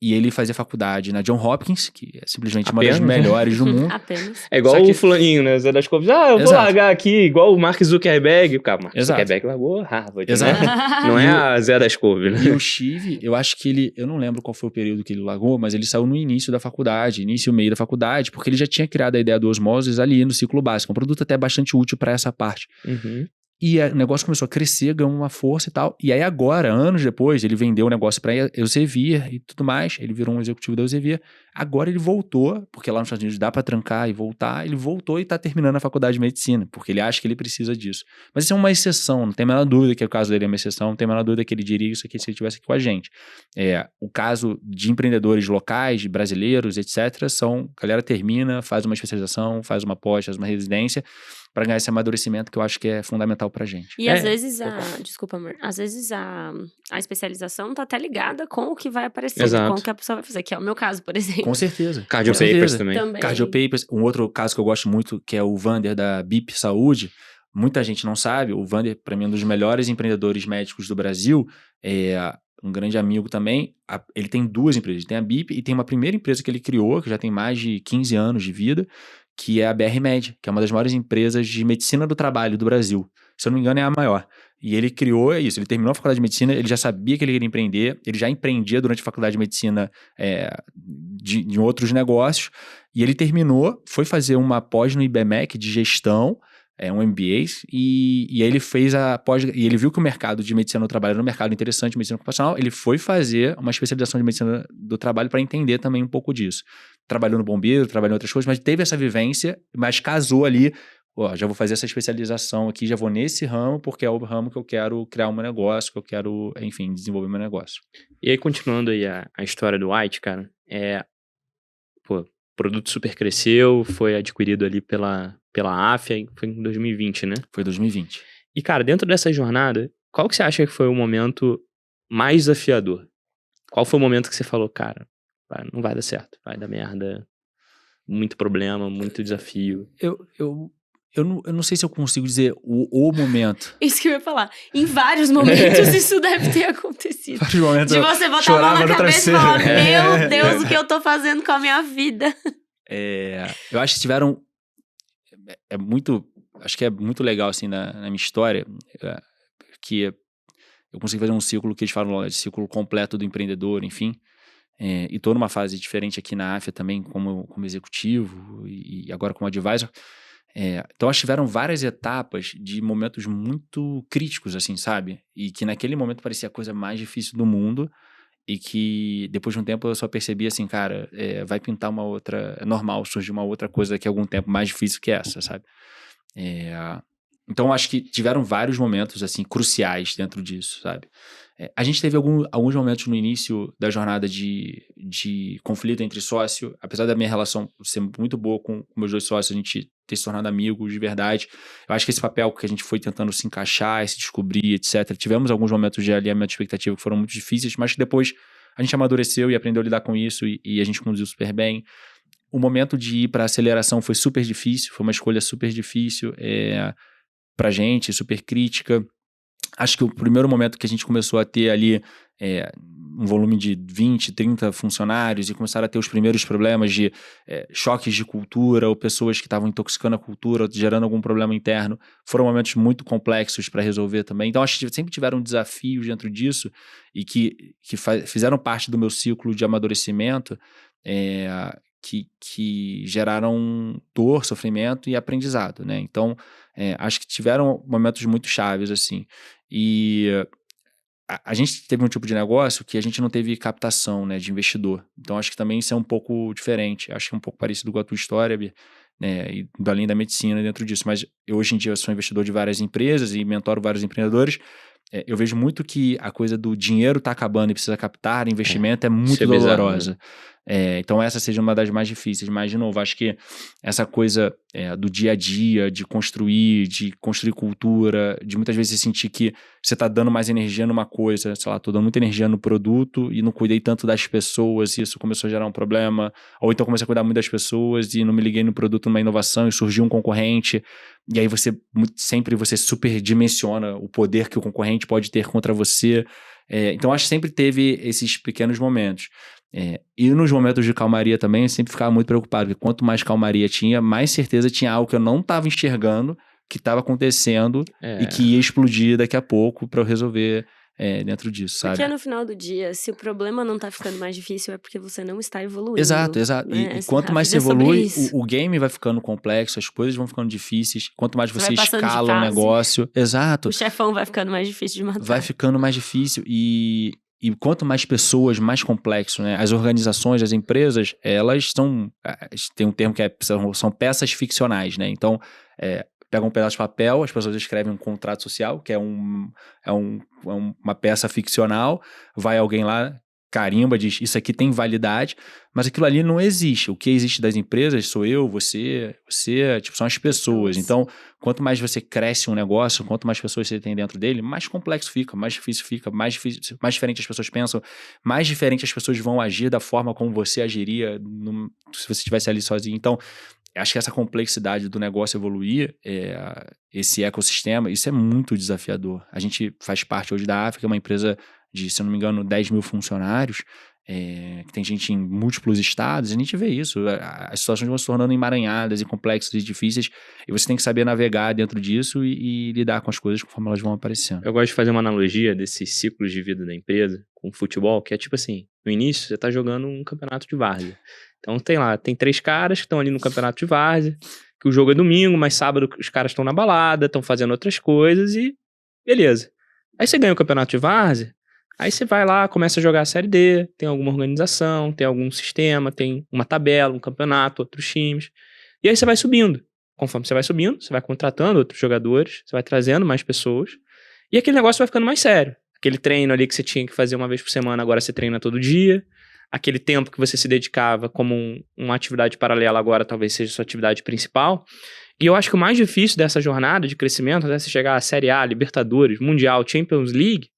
S3: e ele fazia faculdade na John Hopkins, que é simplesmente uma das melhores do mundo.
S2: Apenas.
S1: É igual o fulaninho, né? Zé das Couves. Eu vou largar aqui, igual o Mark Zuckerberg. O Mark Zuckerberg largou Harvard,
S3: Exato.
S1: Né? Não é a Zé das Couves, né?
S3: E o Shiv, eu acho que eu não lembro qual foi o período que ele largou, mas ele saiu no início da faculdade, início e meio da faculdade, porque ele já tinha criado a ideia do Osmosis ali no ciclo básico. Um produto até bastante útil para essa parte.
S1: Uhum.
S3: E o negócio começou a crescer, ganhou uma força e tal. E aí agora, anos depois, ele vendeu o negócio para a Elsevier e tudo mais. Ele virou um executivo da Elsevier. Agora ele voltou, porque lá nos Estados Unidos dá para trancar e voltar. Ele voltou e está terminando a faculdade de medicina, porque ele acha que ele precisa disso. Mas isso é uma exceção, não tem a menor dúvida que o caso dele é uma exceção, não tem a menor dúvida que ele diria isso aqui se ele estivesse aqui com a gente. O caso de empreendedores locais, brasileiros, etc., a galera termina, faz uma especialização, faz uma pós, faz uma residência, para ganhar esse amadurecimento que eu acho que é fundamental pra gente.
S2: E às vezes desculpa, amor. Às vezes a especialização tá até ligada com o que vai aparecer,
S1: Exato.
S2: com o que a pessoa vai fazer, que é o meu caso, por exemplo.
S3: Com certeza.
S1: Cardio
S3: Com certeza.
S1: Papers também.
S3: Cardio Papers. Um outro caso que eu gosto muito, que é o Vander da BIP Saúde. Muita gente não sabe, o Vander, para mim, é um dos melhores empreendedores médicos do Brasil. Um grande amigo também. Ele tem 2 empresas. Ele tem a BIP e tem uma primeira empresa que ele criou, que já tem mais de 15 anos de vida, que é a BR Med, que é uma das maiores empresas de medicina do trabalho do Brasil. Se eu não me engano, é a maior. E ele criou isso, ele terminou a faculdade de medicina, ele já sabia que ele queria empreender, ele já empreendia durante a faculdade de medicina de outros negócios, e ele terminou, foi fazer uma pós no IBMEC de gestão, um MBA, e aí ele fez a pós, e ele viu que o mercado de medicina do trabalho era um mercado interessante de medicina ocupacional, ele foi fazer uma especialização de medicina do trabalho para entender também um pouco disso. Trabalhou no bombeiro, trabalhou em outras coisas, mas teve essa vivência, mas casou ali, já vou fazer essa especialização aqui, já vou nesse ramo, porque é o ramo que eu quero criar um negócio, que eu quero, enfim, desenvolver meu negócio.
S1: E aí, continuando aí a história do White, cara, o produto super cresceu, foi adquirido ali pela Afya, foi em 2020, né?
S3: Foi 2020.
S1: E, cara, dentro dessa jornada, qual que você acha que foi o momento mais desafiador? Qual foi o momento que você falou, cara, não vai dar certo, vai dar merda, muito problema, muito desafio?
S3: Eu não sei se eu consigo dizer o momento.
S2: Isso que eu ia falar. Em vários momentos isso deve ter acontecido.
S3: Vários momentos
S2: De você botar a mão na cabeça e falar, meu Deus, o que eu tô fazendo com a minha vida?
S3: Eu acho que tiveram... Acho que é muito legal, assim, na minha história, que eu consegui fazer um ciclo que eles falam de ciclo completo do empreendedor, enfim. E tô numa fase diferente aqui na Afya também, como executivo e agora como advisor. Então, acho que tiveram várias etapas de momentos muito críticos, assim, sabe? E que naquele momento parecia a coisa mais difícil do mundo e que depois de um tempo eu só percebi assim, cara, vai pintar uma outra... É normal surgir uma outra coisa daqui a algum tempo mais difícil que essa, sabe? Então, acho que tiveram vários momentos, assim, cruciais dentro disso, sabe? A gente teve alguns momentos no início da jornada de conflito entre sócio, apesar da minha relação ser muito boa com meus 2 sócios, a gente ter se tornado amigos de verdade. Eu acho que esse papel que a gente foi tentando se encaixar, se descobrir, etc. Tivemos alguns momentos de alinhamento de expectativa que foram muito difíceis, mas que depois a gente amadureceu e aprendeu a lidar com isso e a gente conduziu super bem. O momento de ir para a aceleração foi super difícil, foi uma escolha super difícil pra gente, super crítica. Acho que o primeiro momento que a gente começou a ter ali um volume de 20, 30 funcionários e começaram a ter os primeiros problemas de choques de cultura ou pessoas que estavam intoxicando a cultura, gerando algum problema interno, foram momentos muito complexos para resolver também. Então, acho que sempre tiveram desafios dentro disso e que fizeram parte do meu ciclo de amadurecimento que geraram dor, sofrimento e aprendizado, né? Então, acho que tiveram momentos muito chaves, assim. E a gente teve um tipo de negócio que a gente não teve captação, né, de investidor. Então, acho que também isso é um pouco diferente. Acho que é um pouco parecido com a tua história, Bia, né, e além da medicina dentro disso. Mas eu, hoje em dia, sou investidor de várias empresas e mentoro vários empreendedores. Eu vejo muito que a coisa do dinheiro tá acabando e precisa captar, investimento é muito dolorosa. Bizarro, né? Então essa seja uma das mais difíceis, mas de novo, acho que essa coisa do dia a dia, de construir cultura, de muitas vezes você sentir que você tá dando mais energia numa coisa, sei lá, tô dando muita energia no produto e não cuidei tanto das pessoas e isso começou a gerar um problema, ou então comecei a cuidar muito das pessoas e não me liguei no produto, numa inovação e surgiu um concorrente, e aí sempre você superdimensiona o poder que o concorrente pode ter contra você. Então acho que sempre teve esses pequenos momentos. E nos momentos de calmaria também eu sempre ficava muito preocupado, porque quanto mais calmaria tinha, mais certeza tinha algo que eu não estava enxergando, que estava acontecendo e que ia explodir daqui a pouco para eu resolver dentro disso, sabe?
S2: Porque no final do dia, se o problema não tá ficando mais difícil, é porque você não está evoluindo.
S3: Exato.
S2: Né?
S3: E quanto
S2: A
S3: mais você
S2: vida é sobre
S3: evolui,
S2: isso.
S3: o game vai ficando complexo, as coisas vão ficando difíceis. Quanto mais
S2: Você
S3: você
S2: vai passando de
S3: escala um
S2: fase.
S3: negócio... Exato.
S2: O chefão vai ficando mais difícil de matar.
S3: Vai ficando mais difícil e quanto mais pessoas, mais complexo, né? As organizações, as empresas, elas tem um termo que são peças ficcionais, né? Então, pega um pedaço de papel, as pessoas escrevem um contrato social, que é uma peça ficcional, vai alguém lá, carimba, diz, isso aqui tem validade, mas aquilo ali não existe. O que existe das empresas sou eu, você, tipo, são as pessoas. Então, quanto mais você cresce um negócio, quanto mais pessoas você tem dentro dele, mais complexo fica, mais difícil fica, mais diferente as pessoas pensam, mais diferente as pessoas vão agir da forma como você agiria se você estivesse ali sozinho. Então, acho que essa complexidade do negócio evoluir, esse ecossistema, isso é muito desafiador. A gente faz parte hoje da África, uma empresa de, se eu não me engano, 10 mil funcionários, que tem gente em múltiplos estados, e a gente vê isso. As situações vão se tornando emaranhadas e complexas e difíceis, e você tem que saber navegar dentro disso e lidar com as coisas conforme elas vão aparecendo.
S1: Eu gosto de fazer uma analogia desses ciclos de vida da empresa com o futebol, que é tipo assim, no início você tá jogando um campeonato de várzea. Então tem 3 caras que estão ali no campeonato de várzea, que o jogo é domingo, mas sábado os caras estão na balada, estão fazendo outras coisas e beleza. Aí você ganha o campeonato de várzea, aí você vai lá, começa a jogar a Série D, tem alguma organização, tem algum sistema, tem uma tabela, um campeonato, outros times. E aí você vai subindo. Conforme você vai subindo, você vai contratando outros jogadores, você vai trazendo mais pessoas, e aquele negócio vai ficando mais sério. Aquele treino ali que você tinha que fazer uma vez por semana, agora você treina todo dia. Aquele tempo que você se dedicava como uma atividade paralela, agora talvez seja sua atividade principal. E eu acho que o mais difícil dessa jornada de crescimento, até você chegar à Série A, Libertadores, Mundial, Champions League,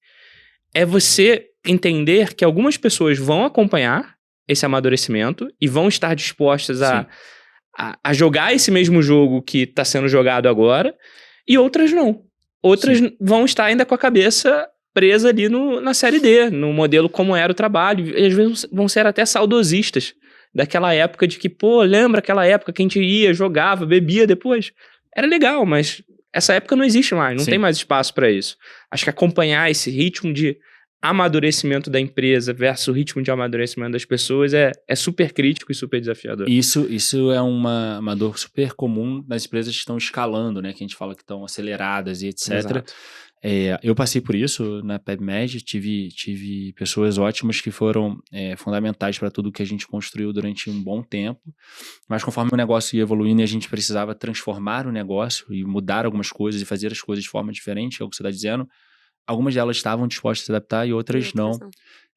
S1: é você entender que algumas pessoas vão acompanhar esse amadurecimento e vão estar dispostas a jogar esse mesmo jogo que está sendo jogado agora, e outras não. Outras vão estar ainda com a cabeça presa ali na Série D, no modelo como era o trabalho, e às vezes vão ser até saudosistas daquela época de que, lembra aquela época que a gente ia, jogava, bebia depois? Era legal, mas essa época não existe mais, não tem mais espaço para isso. Acho que acompanhar esse ritmo de amadurecimento da empresa versus o ritmo de amadurecimento das pessoas é super crítico e super desafiador.
S3: Isso é uma dor super comum nas empresas que estão escalando, né? Que a gente fala que estão aceleradas e etc.
S1: Exato.
S3: Eu passei por isso na PebMed, tive pessoas ótimas que foram fundamentais para tudo que a gente construiu durante um bom tempo, mas conforme o negócio ia evoluindo e a gente precisava transformar o negócio e mudar algumas coisas e fazer as coisas de forma diferente, é o que você está dizendo, algumas delas estavam dispostas a se adaptar e outras não.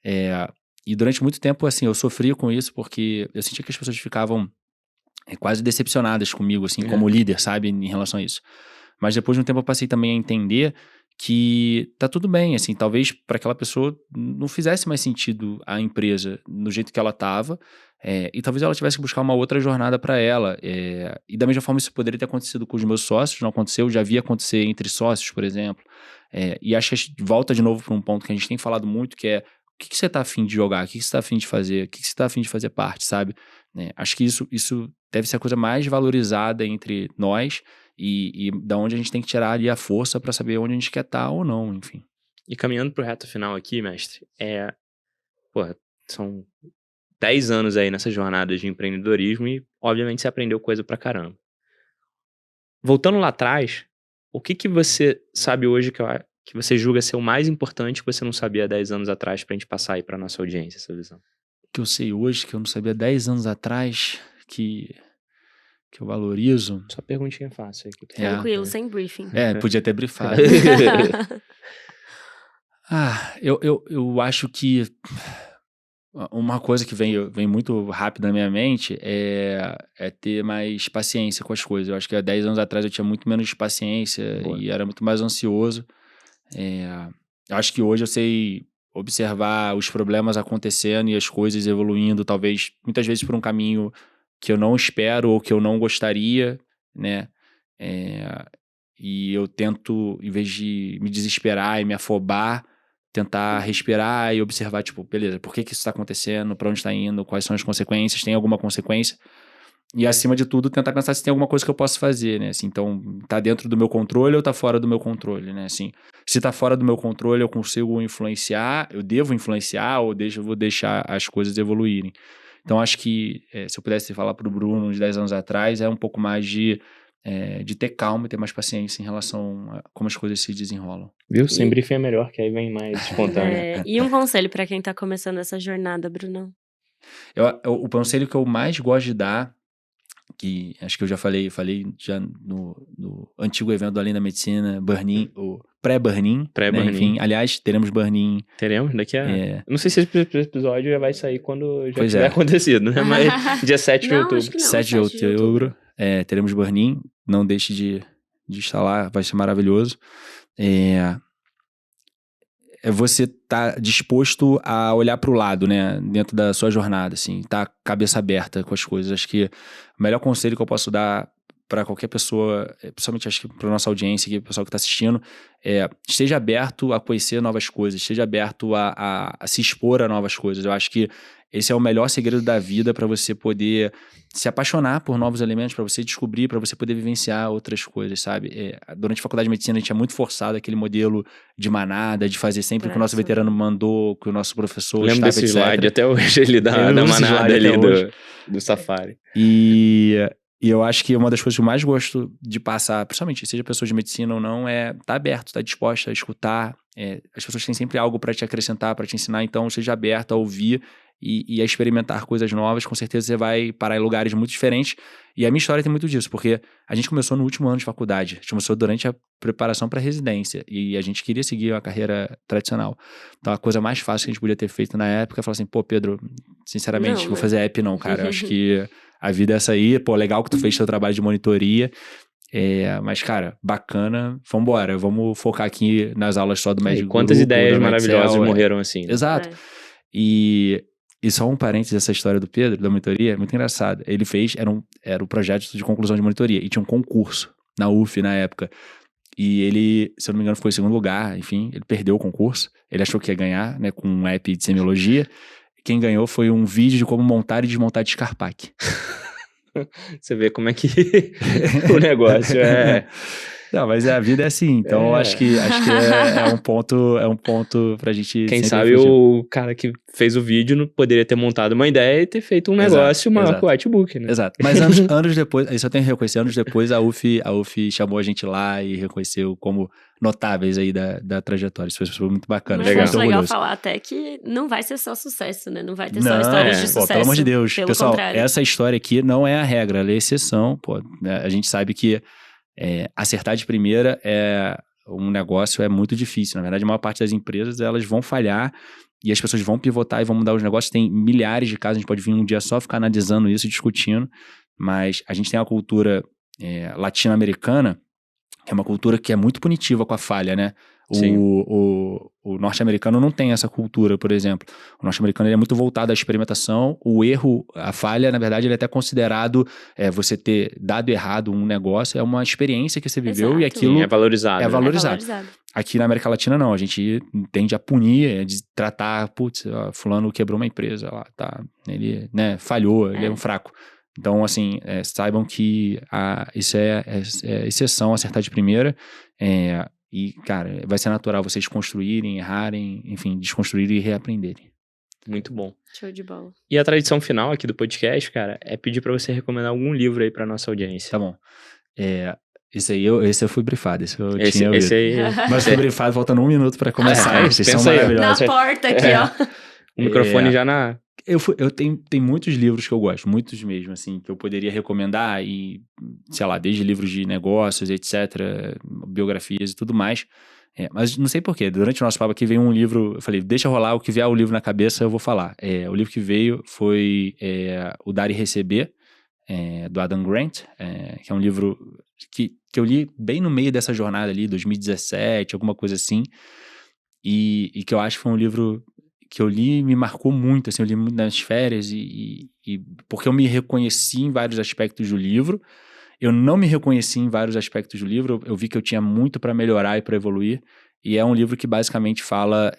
S3: E durante muito tempo, assim, eu sofria com isso porque eu sentia que as pessoas ficavam quase decepcionadas comigo, assim, como líder, sabe, em relação a isso. Mas depois de um tempo eu passei também a entender que tá tudo bem, assim, talvez para aquela pessoa não fizesse mais sentido a empresa no jeito que ela tava, e talvez ela tivesse que buscar uma outra jornada para ela. E da mesma forma isso poderia ter acontecido com os meus sócios, não aconteceu, já havia acontecer entre sócios, por exemplo. E acho que a gente volta de novo para um ponto que a gente tem falado muito, que é o que você tá afim de jogar, o que você tá afim de fazer, o que você tá afim de fazer parte, sabe? Acho que isso deve ser a coisa mais valorizada entre nós e da onde a gente tem que tirar ali a força para saber onde a gente quer estar ou não, enfim.
S1: E caminhando pro reto final aqui, mestre, são 10 anos aí nessa jornada de empreendedorismo e, obviamente, você aprendeu coisa pra caramba. Voltando lá atrás, o que você sabe hoje que você julga ser o mais importante que você não sabia 10 anos atrás pra gente passar aí pra nossa audiência, essa visão?
S3: Que eu sei hoje, que eu não sabia 10 anos atrás, que eu valorizo.
S1: Só perguntinha fácil aí.
S2: Tranquilo, sem briefing.
S3: Podia ter briefado. Eu acho que uma coisa que vem muito rápido na minha mente é ter mais paciência com as coisas. Eu acho que há 10 anos atrás eu tinha muito menos paciência e era muito mais ansioso. Eu acho que hoje eu sei observar os problemas acontecendo e as coisas evoluindo, talvez, muitas vezes por um caminho que eu não espero ou que eu não gostaria, né? E eu tento, em vez de me desesperar e me afobar, tentar respirar e observar, tipo, beleza, por que isso está acontecendo, para onde está indo, quais são as consequências, tem alguma consequência? E acima de tudo, tentar pensar se tem alguma coisa que eu posso fazer, né? Assim, então, tá dentro do meu controle ou tá fora do meu controle, né? Assim, se tá fora do meu controle, eu consigo influenciar, eu devo influenciar ou vou deixar as coisas evoluírem. Então, acho que se eu pudesse falar pro Bruno uns 10 anos atrás, é um pouco mais de ter calma e ter mais paciência em relação a como as coisas se desenrolam.
S1: Viu? Sem briefing é melhor, que aí vem mais espontâneo.
S2: E um conselho pra quem tá começando essa jornada, Brunão?
S3: O conselho que eu mais gosto de dar, que acho que eu já falei já no antigo evento do Além da Medicina, Burn-In, o pré-Burn-In.
S1: Pré-Burn-In.
S3: Né? Enfim, aliás, teremos Burn-In.
S1: Teremos daqui a... Eu não sei se esse episódio já vai sair quando já
S3: Pois
S1: tiver acontecido, né? Mas dia 7 de
S2: Não,
S1: outubro.
S2: acho que não,
S3: 7 de outubro. Teremos Burn-In. Não deixe de estar lá, vai ser maravilhoso. Você tá disposto a olhar para o lado, né, dentro da sua jornada, assim, tá cabeça aberta com as coisas. Acho que o melhor conselho que eu posso dar para qualquer pessoa, principalmente acho que para nossa audiência aqui, o pessoal que está assistindo, esteja aberto a conhecer novas coisas, esteja aberto a se expor a novas coisas. Eu acho que esse é o melhor segredo da vida para você poder se apaixonar por novos elementos, para você descobrir, para você poder vivenciar outras coisas, sabe? Durante a faculdade de medicina, a gente é muito forçado aquele modelo de manada, de fazer sempre o que o nosso veterano mandou, que o nosso professor
S1: lembro desse slide, até hoje ele dá manada ali do Safari.
S3: E eu acho que uma das coisas que eu mais gosto de passar, principalmente seja pessoa de medicina ou não, é estar aberto, estar disposta a escutar. As pessoas têm sempre algo para te acrescentar, para te ensinar, então seja aberto a ouvir e a experimentar coisas novas. Com certeza você vai parar em lugares muito diferentes. E a minha história tem muito disso, porque a gente começou no último ano de faculdade, a gente começou durante a preparação para residência e a gente queria seguir uma carreira tradicional. Então a coisa mais fácil que a gente podia ter feito na época é falar assim, pô, Pedro, sinceramente, vou fazer app não, cara. Eu acho que a vida é essa aí, pô, legal que tu fez teu trabalho de monitoria, mas, cara, bacana, vambora, vamos focar aqui nas aulas só do médico.
S1: Quantas ideias maravilhosas morreram assim, né?
S3: Exato. E só um parênteses dessa história do Pedro, da monitoria, é muito engraçado. Ele fez, era o projeto de conclusão de monitoria, e tinha um concurso na UF na época. E ele, se eu não me engano, ficou em segundo lugar, enfim, ele perdeu o concurso. Ele achou que ia ganhar, né, com um app de semiologia. Quem ganhou foi um vídeo de como montar e desmontar Descarpac.
S1: Você vê como é que o negócio é...
S3: Não, mas a vida é assim, então acho que é um ponto pra gente...
S1: Quem sabe o cara que fez o vídeo poderia ter montado uma ideia e ter feito um negócio maior com o Whitebook, né?
S3: Exato, mas anos depois, isso eu tenho que reconhecer, anos depois a UF chamou a gente lá e reconheceu como notáveis aí da trajetória. Isso foi muito bacana.
S2: Mas legal falar até que não vai ser só sucesso, né? Não vai ter só histórias de sucesso.
S3: Pelo amor de Deus. Pessoal,
S2: contrário.
S3: Essa história aqui não é a regra, ela é a exceção. Pô, a gente sabe que acertar de primeira um negócio é muito difícil. Na verdade, a maior parte das empresas, elas vão falhar e as pessoas vão pivotar e vão mudar os negócios. Tem milhares de casos, a gente pode vir um dia só ficar analisando isso, discutindo, mas a gente tem a cultura latino-americana, que é uma cultura que é muito punitiva com a falha, né? O norte-americano não tem essa cultura, por exemplo. O norte-americano ele é muito voltado à experimentação. O erro, a falha, na verdade, ele é até considerado você ter dado errado um negócio, é uma experiência que você viveu. Exato. E aquilo
S1: é valorizado.
S3: É valorizado. Aqui na América Latina, não. A gente tende a punir, de tratar, putz, fulano quebrou uma empresa, lá, tá, ele falhou, ele é um fraco. Então, assim, saibam que isso é exceção, acertar de primeira. E, cara, vai ser natural vocês construírem, errarem, enfim, desconstruírem e reaprenderem.
S1: Muito bom.
S2: Show de bola.
S1: E a tradição final aqui do podcast, cara, é pedir pra você recomendar algum livro aí pra nossa audiência.
S3: Tá bom. Esse eu fui brifado, esse tinha ouvido.
S1: Esse aí...
S3: Mas fui brifado, faltando 1 minuto pra começar. Vocês são maravilhosos.
S2: Na porta aqui, ó.
S1: O microfone já na...
S3: Eu tenho muitos livros que eu gosto, muitos mesmo, assim, que eu poderia recomendar e, sei lá, desde livros de negócios, etc., biografias e tudo mais. Mas não sei porquê, durante o nosso papo aqui veio um livro, eu falei, deixa rolar, o que vier o livro na cabeça eu vou falar. O livro que veio foi O Dar e Receber, do Adam Grant, que é um livro que eu li bem no meio dessa jornada ali, 2017, alguma coisa assim, e que eu acho que foi um livro que eu li e me marcou muito, assim, eu li muito nas férias e porque eu me reconheci em vários aspectos do livro, eu não me reconheci em vários aspectos do livro, eu vi que eu tinha muito para melhorar e para evoluir, e é um livro que basicamente fala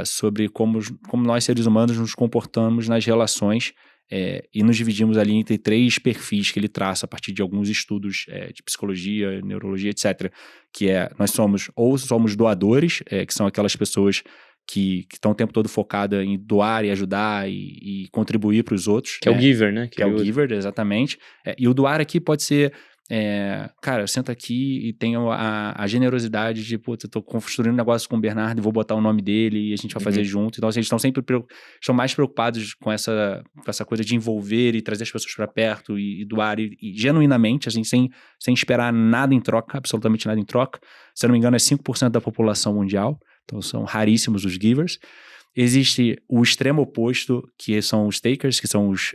S3: sobre como nós seres humanos nos comportamos nas relações, E nos dividimos ali entre 3 perfis que ele traça a partir de alguns estudos de psicologia, neurologia, etc. Que nós somos doadores, que são aquelas pessoas que estão o tempo todo focada em doar e ajudar e contribuir para os outros.
S1: Que é o giver, né?
S3: Que é o giver, exatamente. E o doar aqui pode ser, cara, senta aqui e tenho a generosidade de, putz, eu tô construindo um negócio com o Bernardo e vou botar o nome dele e a gente vai fazer junto. Então, assim, eles estão mais preocupados com essa coisa de envolver e trazer as pessoas para perto e doar e genuinamente, assim, sem esperar nada em troca, absolutamente nada em troca. Se eu não me engano, é 5% da população mundial. Então, são raríssimos os givers. Existe o extremo oposto, que são os takers, que são os...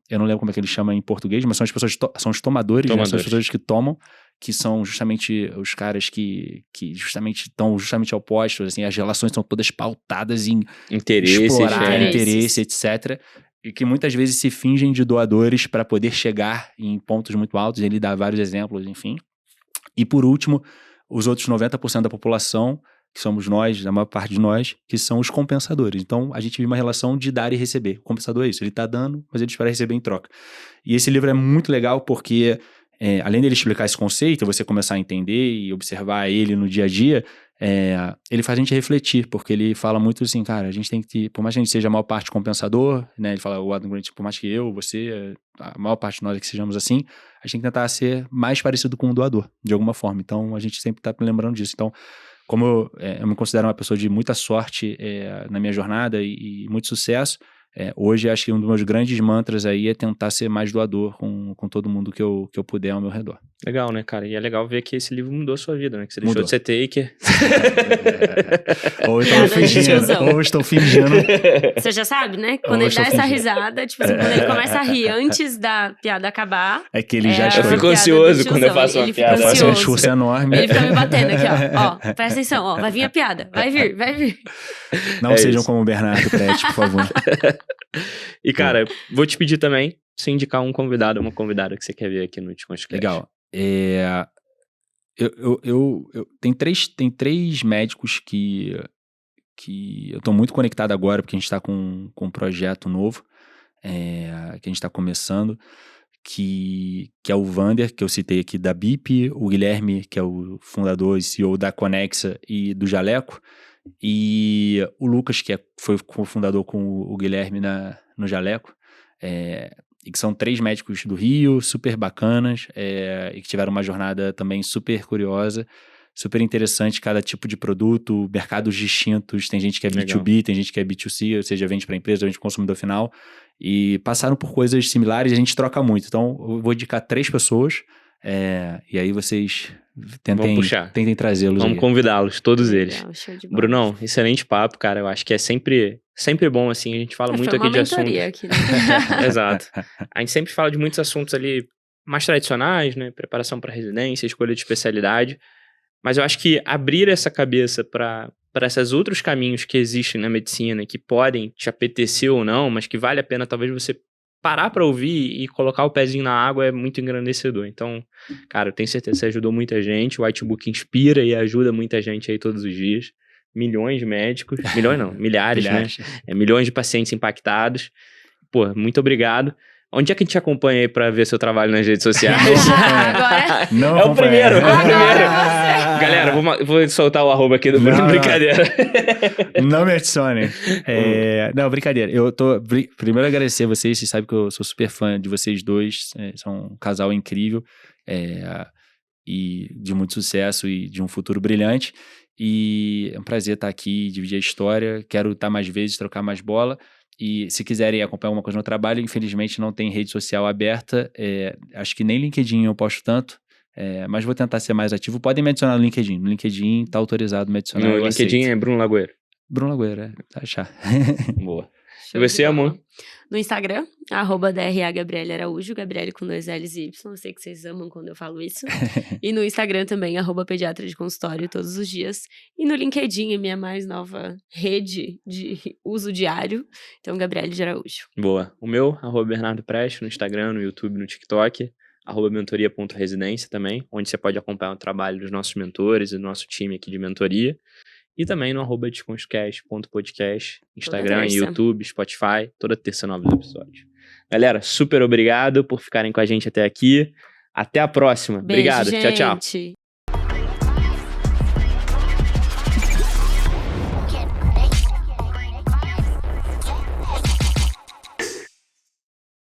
S3: eu não lembro como é que eles chamam em português, mas são as pessoas... são os tomadores, né? São as pessoas que tomam, que são justamente os caras que justamente estão justamente opostos, assim, as relações são todas pautadas em explorar interesse, etc. E que muitas vezes se fingem de doadores para poder chegar em pontos muito altos. Ele dá vários exemplos, enfim. E por último, os outros 90% da população, que somos nós, a maior parte de nós, que são os compensadores. Então, a gente vive uma relação de dar e receber. O compensador é isso, ele está dando, mas ele espera receber em troca. E esse livro é muito legal porque, além dele explicar esse conceito, você começar a entender e observar ele no dia a dia, ele faz a gente refletir, porque ele fala muito assim, cara, a gente tem que, por mais que a gente seja a maior parte compensador, né, ele fala, o Adam Grant, por mais que eu, você, a maior parte de nós que sejamos assim, a gente tem que tentar ser mais parecido com um doador, de alguma forma. Então, a gente sempre está lembrando disso. Então, como eu me considero uma pessoa de muita sorte na minha jornada e muito sucesso, hoje acho que um dos meus grandes mantras aí é tentar ser mais doador com todo mundo que eu puder ao meu redor.
S1: Legal, né, cara? E é legal ver que esse livro mudou a sua vida, né? Que você deixou de ser taker.
S3: Ou estou fingindo.
S2: Você já sabe, né? Quando ele dá essa risada, tipo assim, quando ele começa a rir antes da piada acabar...
S3: É que ele já...
S1: Eu fico ansioso quando eu faço uma piada.
S3: Eu faço um esforço enorme.
S2: Ele fica me batendo aqui, ó. Presta atenção, ó. Vai vir a piada. Vai vir.
S3: Não sejam como o Bernardo Prete, por favor.
S1: E, cara, vou te pedir também, se indicar um convidado ou uma convidada que você quer ver aqui no Desconstrucast.
S3: Legal. Tem 3 médicos que eu tô muito conectado agora, porque a gente tá com um projeto novo, que a gente tá começando, que é o Vander, que eu citei aqui da BIP, o Guilherme, que é o fundador e CEO da Conexa e do Jaleco, e o Lucas, que foi cofundador com o Guilherme no Jaleco, e que são 3 médicos do Rio, super bacanas, e que tiveram uma jornada também super curiosa, super interessante, cada tipo de produto, mercados distintos, tem gente que é B2B, legal, tem gente que é B2C, ou seja, vende para empresa, vende para o consumidor final, e passaram por coisas similares e a gente troca muito. Então, eu vou indicar 3 pessoas, e aí vocês tentem trazê-los.
S1: Vamos convidá-los, todos eles. Brunão,
S2: Show
S1: excelente papo, cara. Eu acho que é sempre bom, assim, a gente fala muito aqui de assuntos.
S2: Aqui, né?
S1: Exato. A gente sempre fala de muitos assuntos ali mais tradicionais, né? Preparação para residência, escolha de especialidade. Mas eu acho que abrir essa cabeça para esses outros caminhos que existem na medicina, que podem te apetecer ou não, mas que vale a pena talvez você parar para ouvir e colocar o pezinho na água é muito engrandecedor. Então, cara, eu tenho certeza que você ajudou muita gente. O Whitebook inspira e ajuda muita gente aí todos os dias. Milhões de médicos. Milhões não, milhares, né? Milhões de pacientes impactados. Pô, muito obrigado. Onde é que a gente acompanha aí pra ver seu trabalho nas redes sociais?
S2: Agora
S3: não
S1: é o primeiro.
S3: Agora.
S1: Galera, vou soltar o arroba aqui do Bruno, brincadeira.
S3: Não me adicione. Não, brincadeira. Primeiro agradecer a vocês sabem que eu sou super fã de vocês dois, são um casal incrível, e de muito sucesso e de um futuro brilhante, e é um prazer estar aqui, dividir a história, quero estar mais vezes, trocar mais bola. E se quiserem acompanhar alguma coisa no trabalho, infelizmente não tem rede social aberta, acho que nem LinkedIn eu posto tanto, mas vou tentar ser mais ativo. Podem me adicionar no LinkedIn. No LinkedIn tá autorizado me adicionar.
S1: No LinkedIn é Bruno Lagoeiro.
S3: Bruno Lagoeiro, tá achar.
S1: Boa. E você, amor?
S2: No Instagram, @DRA Araújo, Gabriele com 2 L's e Y. Eu sei que vocês amam quando eu falo isso. E no Instagram também, @pediatra de consultório todos os dias. E no LinkedIn, minha mais nova rede de uso diário. Então, Gabriele de Araújo.
S1: Boa. O meu, @Bernardo Preste, no Instagram, no YouTube, no TikTok. @mentoria.residência também, onde você pode acompanhar o trabalho dos nossos mentores e do nosso time aqui de mentoria. E também no @desconstrucast.podcast, Instagram,
S2: terça.
S1: YouTube, Spotify, toda terça novos episódios. Galera, super obrigado por ficarem com a gente até aqui. Até a próxima.
S2: Beijo,
S1: Obrigado. Tchau, tchau.
S2: gente.